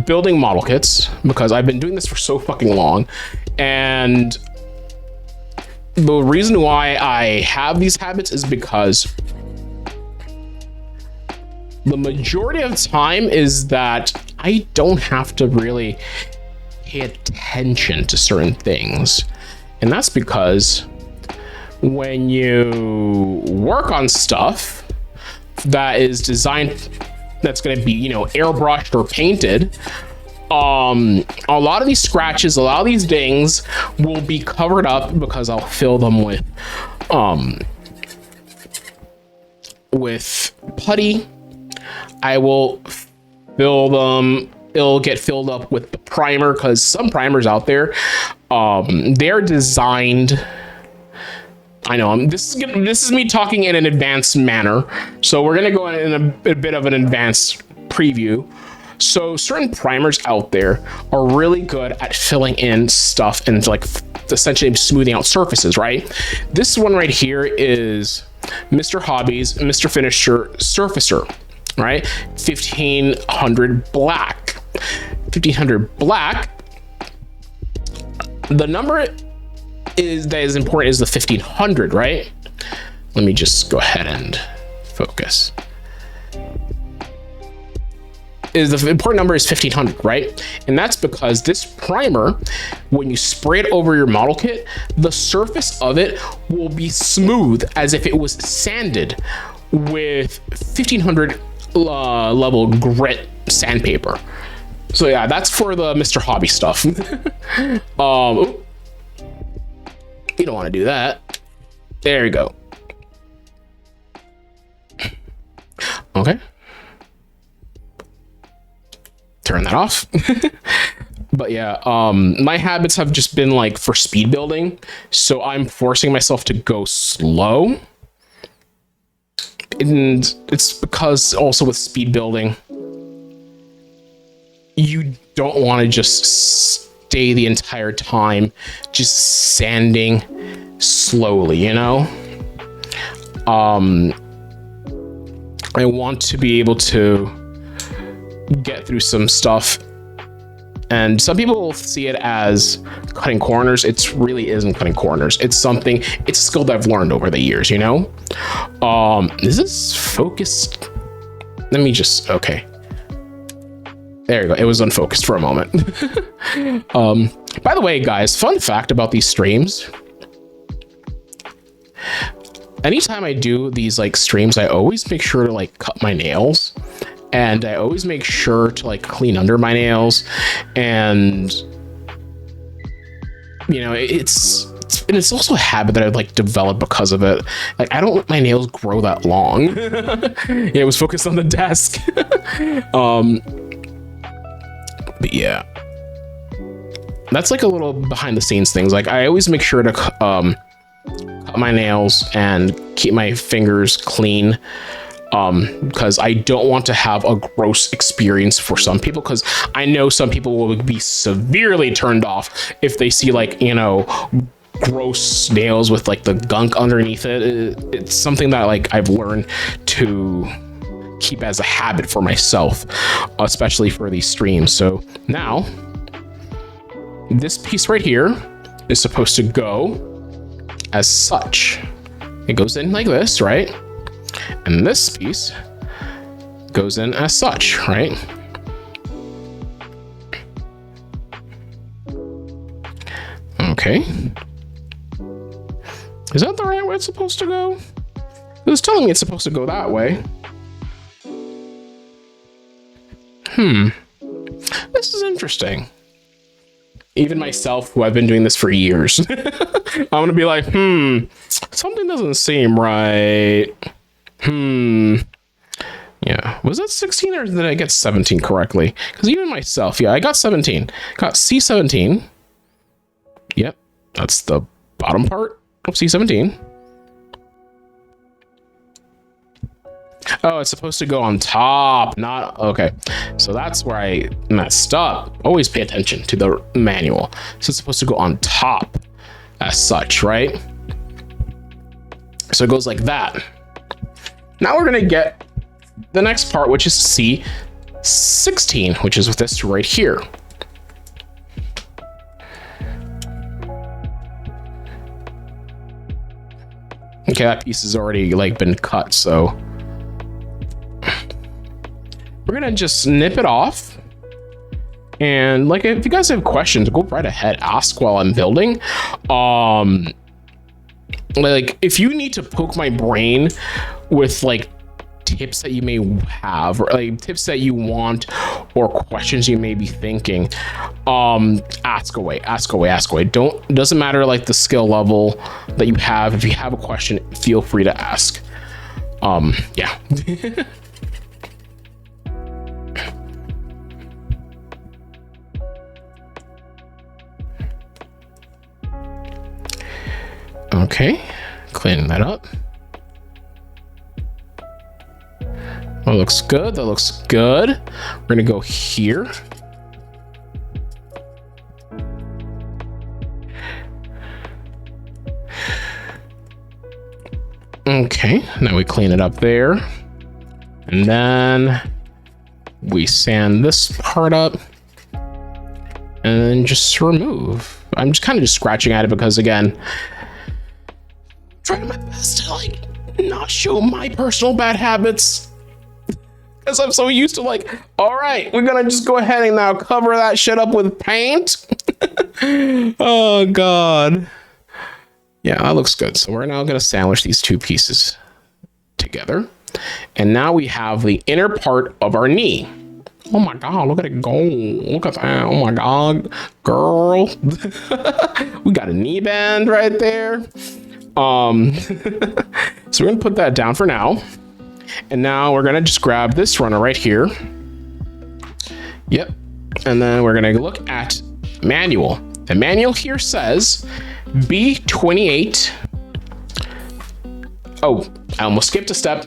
building model kits, because I've been doing this for so fucking long, and the reason why I have these habits is because the majority of time is that I don't have to really pay attention to certain things. And that's because when you work on stuff that is designed, that's going to be, airbrushed or painted, a lot of these scratches, a lot of these dings will be covered up because I'll fill them with putty. I will fill them, it'll get filled up with the primer, because some primers out there, they're designed, I know this is me talking in an advanced manner, so we're gonna go in a bit of an advanced preview. So certain primers out there are really good at filling in stuff and like essentially smoothing out surfaces, right? This one right here is Mr. Hobby's Mr. Finisher Surfacer, right? 1500 black. 1500 black. The number that is important is the 1500, right? Let me just go ahead and focus. The important number is 1500, right? And that's because this primer, when you spray it over your model kit, the surface of it will be smooth as if it was sanded with 1500 level grit sandpaper. So yeah, that's for the Mr. Hobby stuff. You don't want to do that. There you go. Okay. Turn that off. But yeah, my habits have just been like for speed building, so I'm forcing myself to go slow. And it's because also with speed building, you don't want to just stay the entire time just sanding slowly, I want to be able to get through some stuff, and some people will see it as cutting corners. It really isn't cutting corners. It's a skill that I've learned over the years, Is this focused? Let me just, okay. There you go. It was unfocused for a moment. By the way, guys, fun fact about these streams. Anytime I do these like streams, I always make sure to like cut my nails, and I always make sure to like clean under my nails, and it's also a habit that I've like developed because of it. Like, I don't let my nails grow that long. Yeah, it was focused on the desk. But yeah, that's like a little behind the scenes things. Like, I always make sure to cut my nails and keep my fingers clean, because I don't want to have a gross experience for some people, because I know some people will be severely turned off if they see like, gross nails with like the gunk underneath it. It's something that like I've learned to keep as a habit for myself, especially for these streams. So now this piece right here is supposed to go as such. It goes in like this, right? And this piece goes in as such, right? Okay. Is that the right way it's supposed to go? It's telling me it's supposed to go that way. This is interesting. Even myself, who I've been doing this for years, I'm gonna be like, something doesn't seem right. Yeah, was that 16 or did I get 17 correctly? Because even myself, yeah, I got 17. Got C17. Yep, that's the bottom part of C17. Oh, it's supposed to go on top, not, okay. So that's where I messed up. Always pay attention to the manual. So it's supposed to go on top as such, right? So it goes like that. Now we're gonna get the next part, which is C16, which is with this right here. Okay, that piece has already like been cut, so we're gonna just snip it off. And like, if you guys have questions, go right ahead, ask while I'm building. Like, if you need to poke my brain with like tips that you may have, or like tips that you want, or questions you may be thinking, ask away. Doesn't matter like the skill level that you have. If you have a question, feel free to ask. Yeah. Okay, cleaning that up. That looks good. That looks good. We're gonna go here. Okay, now we clean it up there. And then we sand this part up. And then just remove. I'm just kind of just scratching at it because, again, trying my best to like not show my personal bad habits, because I'm so used to like, all right, we're gonna just go ahead and now cover that shit up with paint. Oh god, yeah, that looks good. So we're now gonna sandwich these two pieces together, and now we have the inner part of our knee. Oh my god, look at it go. Look at that. Oh my god, girl. We got a knee band right there. So we're gonna put that down for now. And now we're gonna just grab this runner right here. Yep. And then we're gonna look at manual. The manual here says B28. Oh, I almost skipped a step.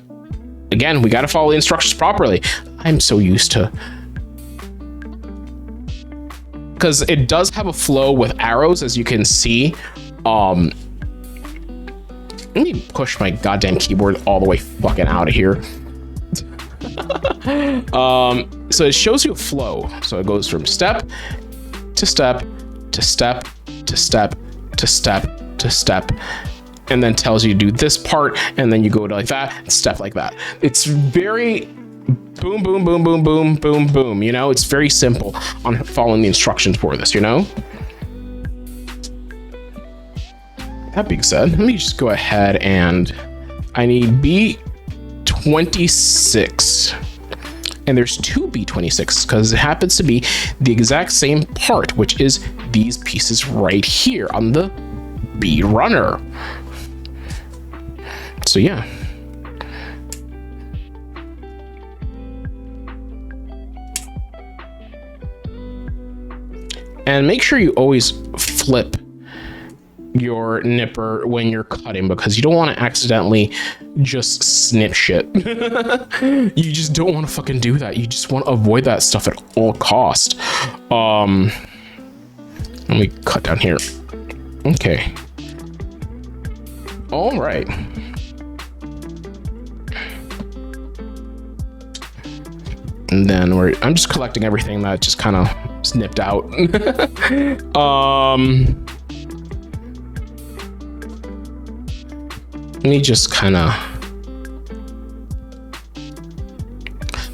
Again, we gotta follow the instructions properly. I'm so used to, because it does have a flow with arrows, as you can see. Let me push my goddamn keyboard all the way fucking out of here. So it shows you a flow. So it goes from step to step to step to step to step to step, and then tells you to do this part, and then you go to like that, step like that. It's very boom, boom, boom, boom, boom, boom, boom. You know, it's very simple on following the instructions for this, you know? That being said, let me just go ahead and I need B26. And there's two B26 because it happens to be the exact same part, which is these pieces right here on the B runner. So yeah. And make sure you always flip your nipper when you're cutting, because you don't want to accidentally just snip shit. You just don't want to fucking do that. You just want to avoid that stuff at all cost. Let me cut down here. Okay. All right. And then I'm just collecting everything that just kind of snipped out. Let me just kind of,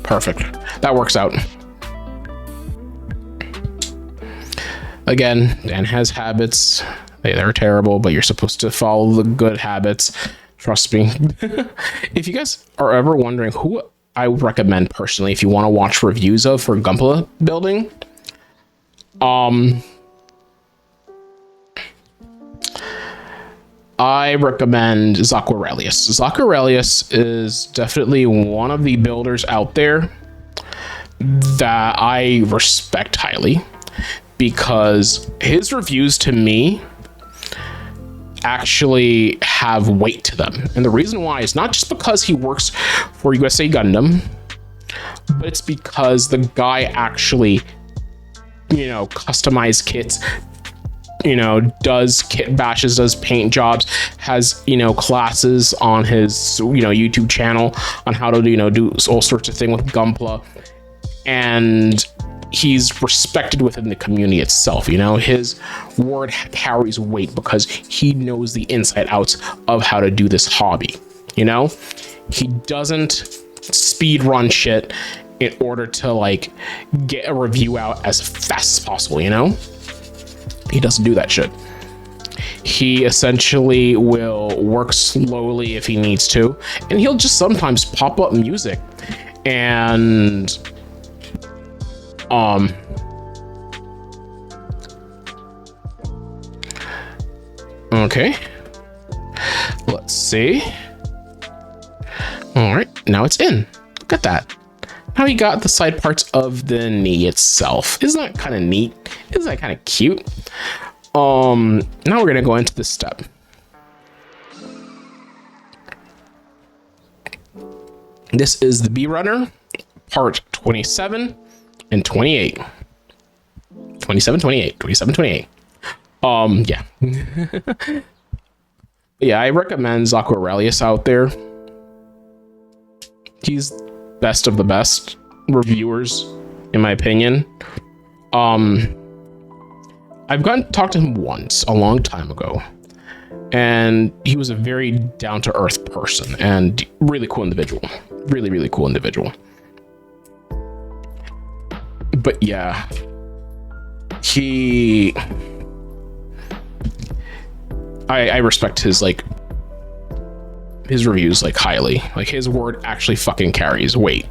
perfect. That works out. Again, Dan has habits. They're terrible, but you're supposed to follow the good habits. Trust me. If you guys are ever wondering who I would recommend personally, if you want to watch reviews of for Gunpla building, I recommend Zacquarelius. Zacquarelius is definitely one of the builders out there that I respect highly, because his reviews to me actually have weight to them. And the reason why is not just because he works for USA Gundam, but it's because the guy actually, you know, customized kits, you know, does kit bashes, does paint jobs, has, you know, classes on his, you know, YouTube channel on how to, you know, do all sorts of things with Gunpla. And he's respected within the community itself. You know, his word carries weight because he knows the inside outs of how to do this hobby. You know, he doesn't speed run shit in order to like get a review out as fast as possible. You know, he doesn't do that shit. He essentially will work slowly if he needs to, and he'll just sometimes pop up music and okay, let's see. All right, now it's in. Look at that. Now you got the side parts of the knee itself. Isn't that kind of neat? Isn't that kind of cute? Now we're gonna go into this step. This is the Bee Runner, part 27 and 28. 27, 28, 27, 28. Yeah. Yeah, I recommend Zaku Aurelius out there. He's best of the best reviewers, in my opinion. I've gotten to talk to him once, a long time ago, and he was a very down-to-earth person and really cool individual. Really, really cool individual. But yeah, I respect his his reviews highly. Like, his word actually fucking carries weight.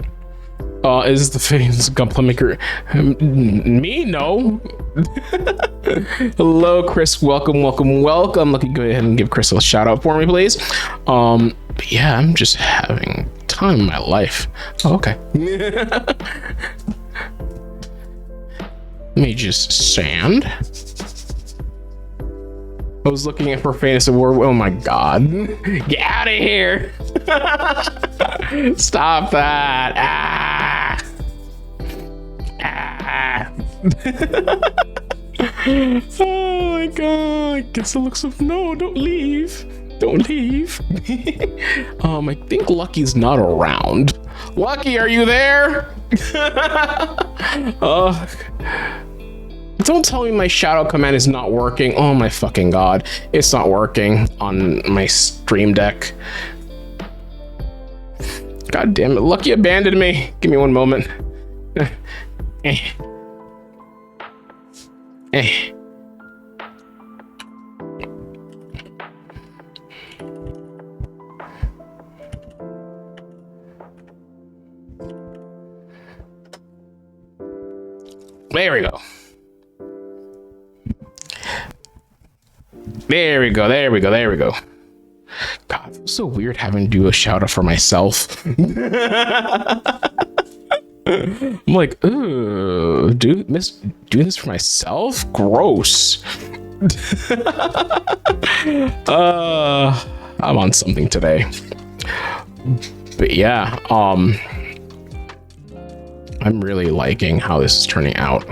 Is the famous Gunpla maker me? No. Hello, Chris. Welcome. Let me go ahead and give Chris a shout out for me, please. But yeah, I'm just having time in my life. Oh, okay. Let me just sand. I was looking at Profanus Award. Oh my god. Get out of here. Stop that. Ah. Oh my god. I guess it looks like no, don't leave. Don't leave. I think Lucky's not around. Lucky, are you there? Don't tell me my shadow command is not working. Oh my fucking god. It's not working on my stream deck. God damn it. Lucky abandoned me. Give me one moment. There we go. There we go. God, it was so weird having to do a shout out for myself. I'm like, ooh, doing this for myself? Gross. I'm on something today. But yeah, I'm really liking how this is turning out.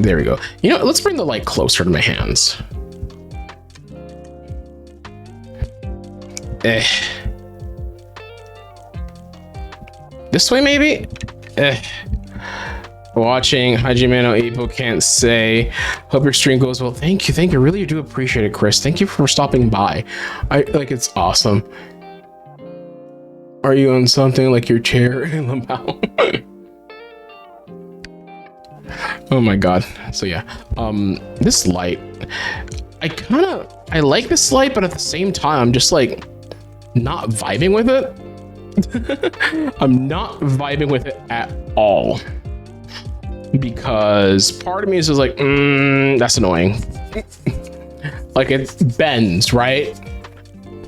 There we go. You know, let's bring the light closer to my hands. This way, maybe? Watching Hajime no Ippo can't say. Hope your stream goes well. Thank you. Really do appreciate it, Chris. Thank you for stopping by. It's awesome. Are you on something like your chair in Lamau? Oh my god. So yeah, this light, I like this light, but at the same time I'm just like not vibing with it. I'm not vibing with it at all, because part of me is just like, that's annoying. Like, it bends, right?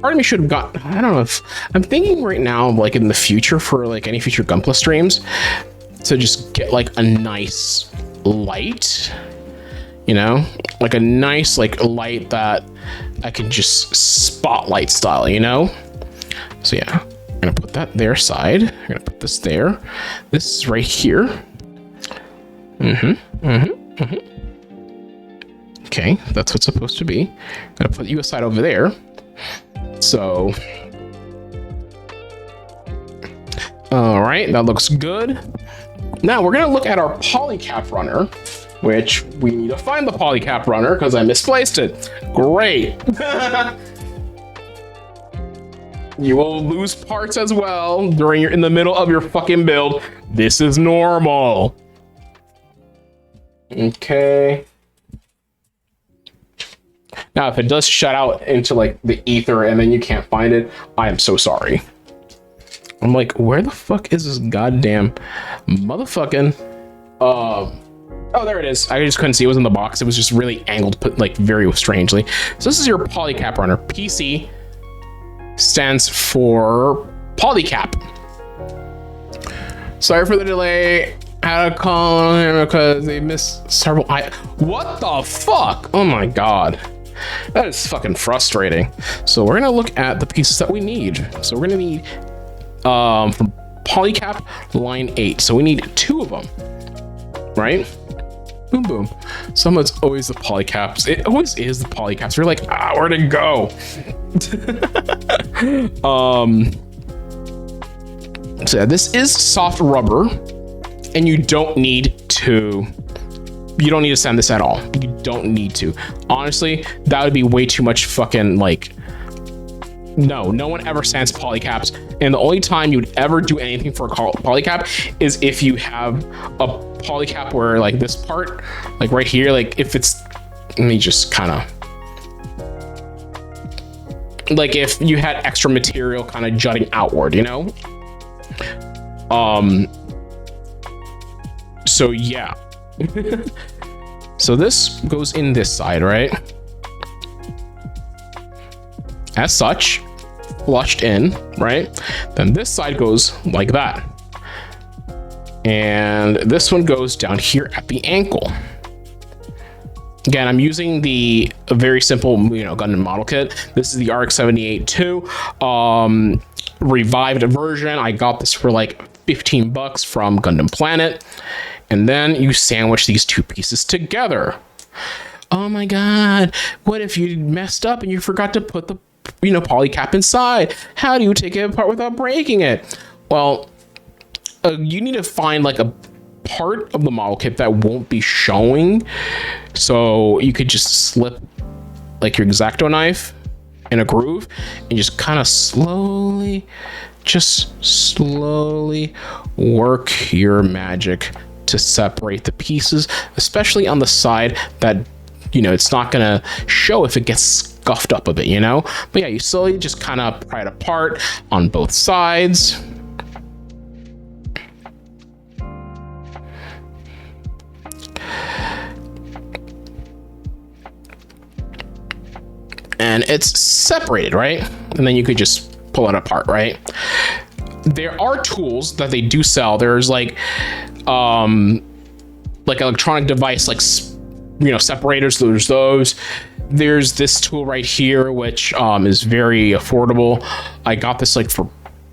Part of me should have got, I don't know, if I'm thinking right now, like in the future, for like any future Gunpla streams, to just get like a nice light, you know, like a nice light that I can just spotlight style, you know. So yeah, I'm gonna put that there side. I'm gonna put this there. This is right here. Okay, that's what's supposed to be. I'm gonna put you aside over there. So All right, that looks good. Now we're gonna look at our polycap runner, which we need to find the polycap runner because I misplaced it. Great. You will lose parts as well in the middle of your fucking build. This is normal. Okay. Now, if it does shut out into like the ether and then you can't find it, I am so sorry. I'm like, where the fuck is this goddamn motherfucking oh, there it is. I just couldn't see. It was in the box. It was just really angled, put like very strangely. So this is your polycap runner. PC stands for polycap. Sorry for the delay. I had to call him because they missed several. What the fuck? Oh my god. That is fucking frustrating. So we're gonna look at the pieces that we need. So we're gonna need from polycap line 8. So we need 2 of them, right? Boom, boom. It's always the polycaps. It always is the polycaps. You're like, where'd it go? So yeah, this is soft rubber, and you don't need to sand this at all. You don't need to. Honestly, that would be way too much fucking like. No one ever sands polycaps, and the only time you would ever do anything for a polycap is if you have a polycap where like this part, like right here, like if it's, let me just kind of, like if you had extra material kind of jutting outward, you know? So yeah. So this goes in this side, right? As such, flushed in, right? Then this side goes like that. And this one goes down here at the ankle. Again, I'm using the very simple, Gundam model kit. This is the RX-78-2 revived version. I got this for like $15 from Gundam Planet. And then you sandwich these 2 pieces together. Oh my god, what if you messed up and you forgot to put the polycap inside? How do you take it apart without breaking it? Well, you need to find like a part of the model kit that won't be showing, so you could just slip like your X-Acto knife in a groove and just kind of slowly work your magic to separate the pieces, especially on the side that it's not gonna show if it gets scuffed up a bit, but yeah, you slowly just kind of pry it apart on both sides. And it's separated, right? And then you could just pull it apart, right? There are tools that they do sell. There's like electronic device, like separators. There's those. There's this tool right here, which is very affordable. I got this like for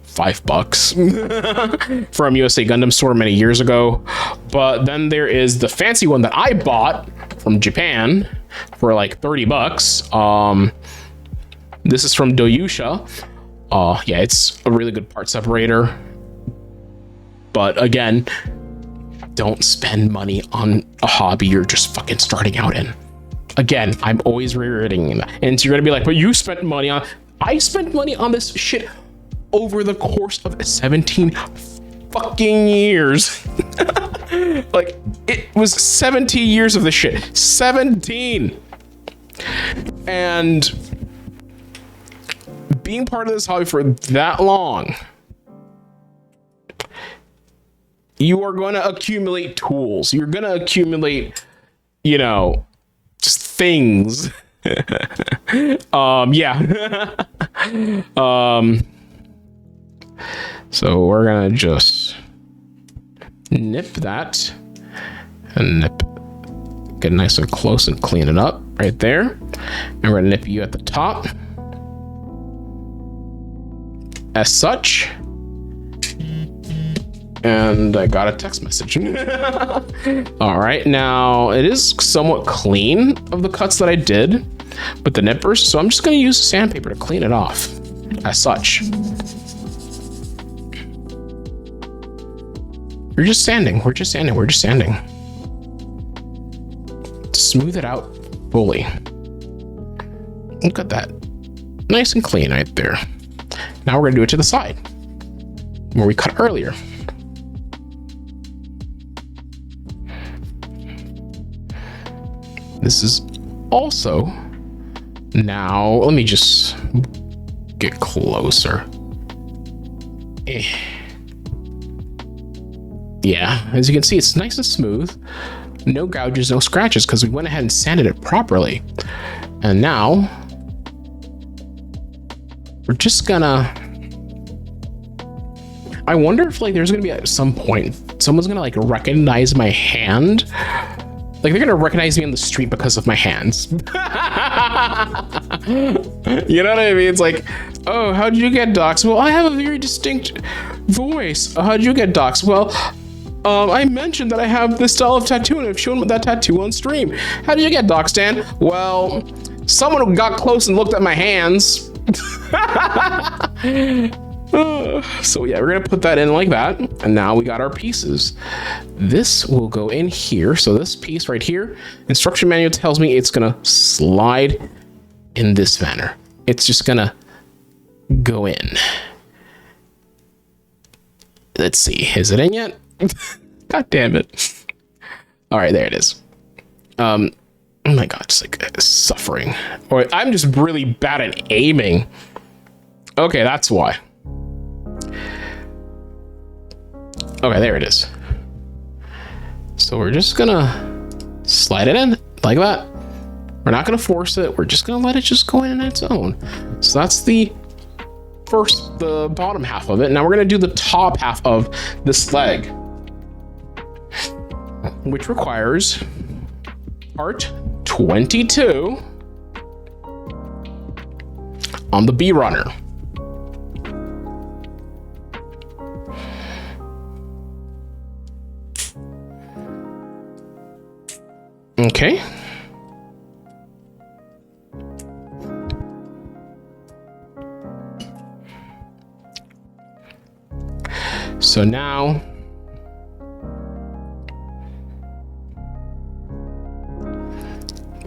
$5 from USA Gundam store many years ago. But then there is the fancy one that I bought from Japan for like $30. This is from Doyusha. Yeah, it's a really good part separator. But again, don't spend money on a hobby you're just fucking starting out in. Again, I'm always reiterating that. And so you're gonna be like, but you spent money on. I spent money on this shit over the course of 17 fucking years. Like, it was 17 years of this shit. 17. And being part of this hobby for that long, you are going to accumulate tools. You're going to accumulate, just things. Yeah. So we're going to just nip that and get nice and close and clean it up right there. And we're going to nip you at the top. As such. And I got a text message. All right, now it is somewhat clean of the cuts that I did with the nippers, so I'm just going to use sandpaper to clean it off as such. We're just sanding. We're just sanding. We're just sanding. Smooth it out fully. Look at that. Nice and clean right there. Now we're going to do it to the side where we cut earlier. This is also now, let me just get closer. Yeah, as you can see, it's nice and smooth. No gouges, no scratches, because we went ahead and sanded it properly. And now we're just gonna, I wonder if like there's gonna be at some point someone's gonna like recognize my hand. Like they're gonna recognize me on the street because of my hands. You know what I mean? It's like, oh, how'd you get doxxed? Well, I have a very distinct voice. How'd you get doxxed? Well, I mentioned that I have this style of tattoo and I've shown that tattoo on stream. How did you get doxxed, Dan? Well, someone got close and looked at my hands. So yeah, we're gonna put that in like that, and now we got our pieces. This will go in here. So this piece right here, instruction manual tells me it's gonna slide in this manner. It's just gonna go in. Let's see, is it in yet? God damn it. All right, there it is. Oh my god, it's like suffering. Or I'm just really bad at aiming. Okay, that's why. Okay, there it is. So we're just gonna slide it in like that. We're not gonna force it. We're just gonna let it just go in on its own. So that's the bottom half of it. Now we're gonna do the top half of this leg, which requires part 22 on the B runner. Okay. So now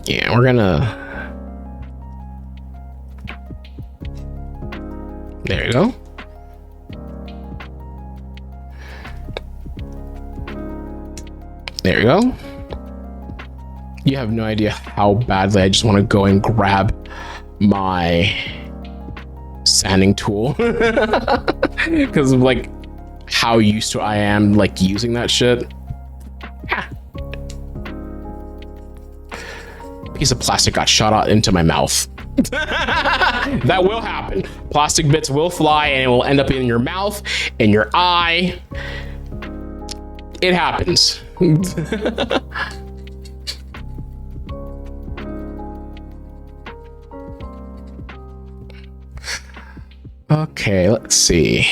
yeah, we're gonna, there you go. There you go. You have no idea how badly I just want to go and grab my sanding tool because of like how used to I am like using that shit. Piece of plastic got shot out into my mouth. That will happen. Plastic bits will fly and it will end up in your mouth, in your eye. It happens. Okay, let's see.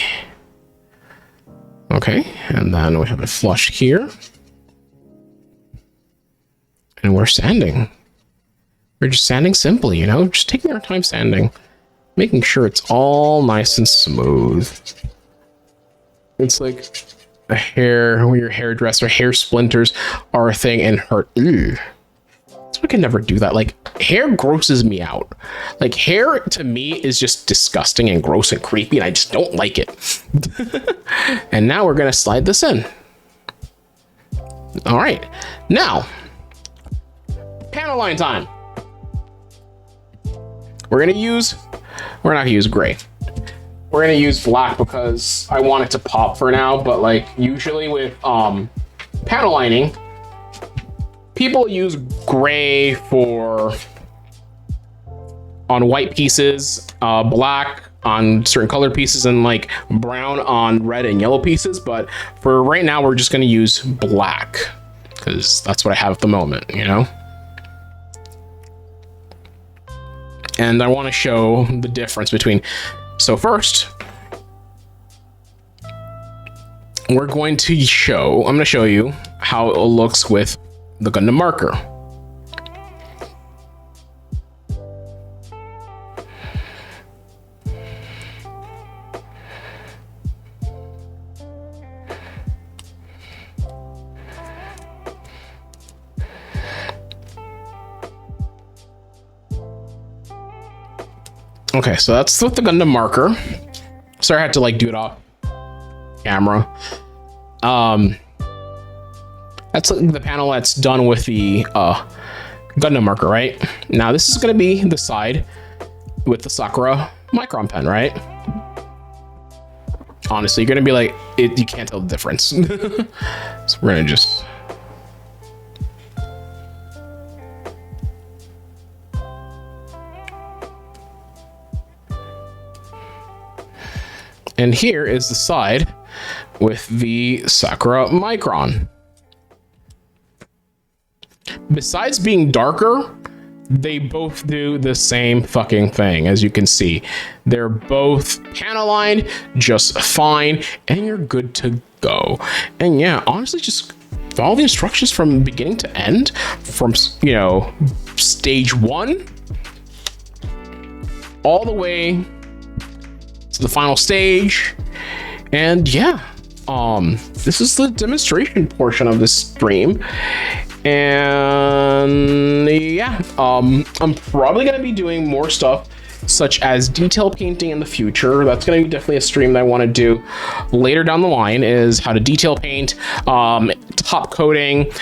Okay, and then we have it flush here. And we're sanding. We're just sanding simply, you know, just taking our time sanding, making sure it's all nice and smooth. It's like a hair, when your hairdresser, hair splinters are a thing and hurt. Ew. So we can never do that. Like, hair grosses me out. Like, hair to me is just disgusting and gross and creepy, and I just don't like it. And now we're gonna slide this in. All right, now, panel line time. We're not gonna use gray. We're gonna use black because I want it to pop for now, but like usually with panel lining, people use gray for on white pieces, black on certain colored pieces, and like brown on red and yellow pieces. But for right now, we're just gonna use black because that's what I have at the moment, you know? And I want to show the difference between, so first, I'm going to show you how it looks with the Gundam marker. Okay, so that's with the Gundam marker. Sorry, I had to like do it off camera. That's the panel that's done with the Gundam marker, right? Now this is gonna be the side with the Sakura micron pen, right? Honestly, you're gonna be like, you can't tell the difference. So we're gonna just. And here is the side with the Sakura micron. Besides being darker, they both do the same fucking thing. As you can see, they're both panel lined just fine, and you're good to go. And yeah, honestly, just follow the instructions from beginning to end, from, you know, stage 1 all the way to the final stage. And yeah, this is the demonstration portion of this stream. And yeah, I'm probably gonna be doing more stuff such as detail painting in the future. That's gonna be definitely a stream that I want to do later down the line, is how to detail paint, top coating.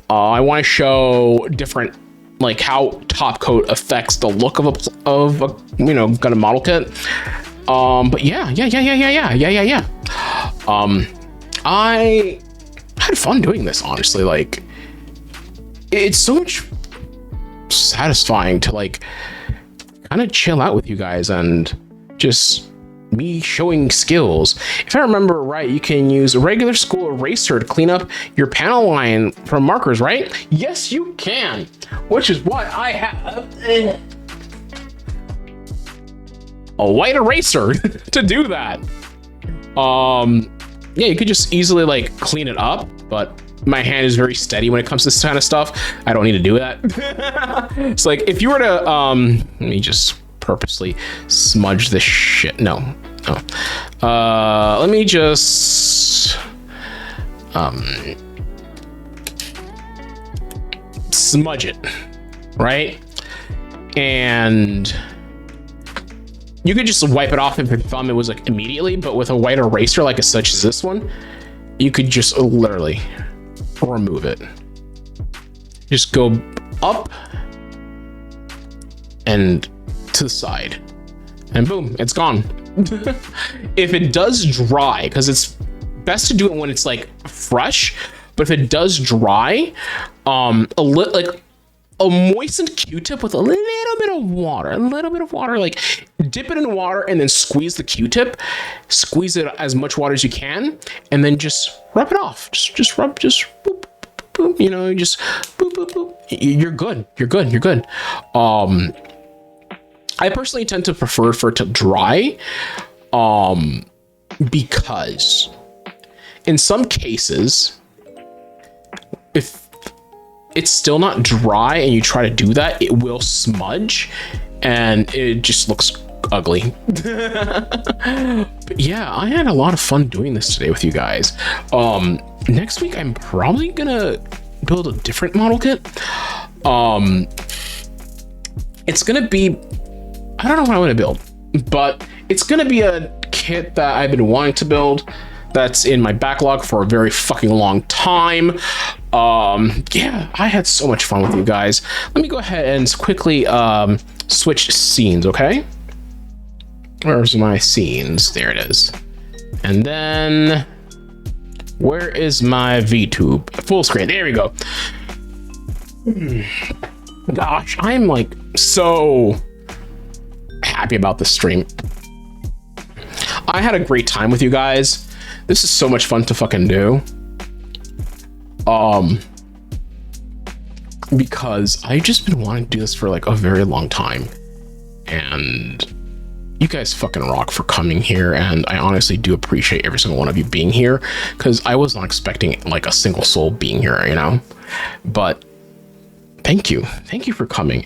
I want to show different, like, how top coat affects the look of a you know, Gundam model kit. But yeah. I had fun doing this, honestly. Like, it's so much satisfying to like kind of chill out with you guys and just me showing skills. If I remember right, you can use a regular school eraser to clean up your panel line from markers, right? Yes, you can, which is why I have a white eraser to do that. Yeah, you could just easily like clean it up, but my hand is very steady when it comes to this kind of stuff. I don't need to do that. It's like, if you were to let me just purposely smudge this shit. No. Let me just smudge it, right? And you could just wipe it off if your thumb, it was like immediately, but with a white eraser like such as this one, you could just literally remove it. Just go up and to the side, and boom, it's gone. If it does dry, because it's best to do it when it's like fresh, but if it does dry, like a moistened Q-tip with a little bit of water, like dip it in water and then squeeze the Q-tip, squeeze it as much water as you can, and then just rub it off. Just rub, just boop, boop, you know, just boop, boop, boop. You're good. I personally tend to prefer for it to dry, because in some cases, if it's still not dry and you try to do that, it will smudge and it just looks ugly. But yeah, I had a lot of fun doing this today with you guys. Next week I'm probably gonna build a different model kit. It's gonna be, I don't know what I want to build, but it's gonna be a kit that I've been wanting to build, that's in my backlog for a very fucking long time. Yeah, I had so much fun with you guys. Let me go ahead and quickly switch scenes, okay? Where's my scenes? There it is. And then where is my VTube? Full screen. There we go. Gosh, I'm like so happy about this stream. I had a great time with you guys. This is so much fun to fucking do. Because I've just been wanting to do this for like a very long time, and you guys fucking rock for coming here, and I honestly do appreciate every single one of you being here, because I was not expecting like a single soul being here, you know. But thank you for coming.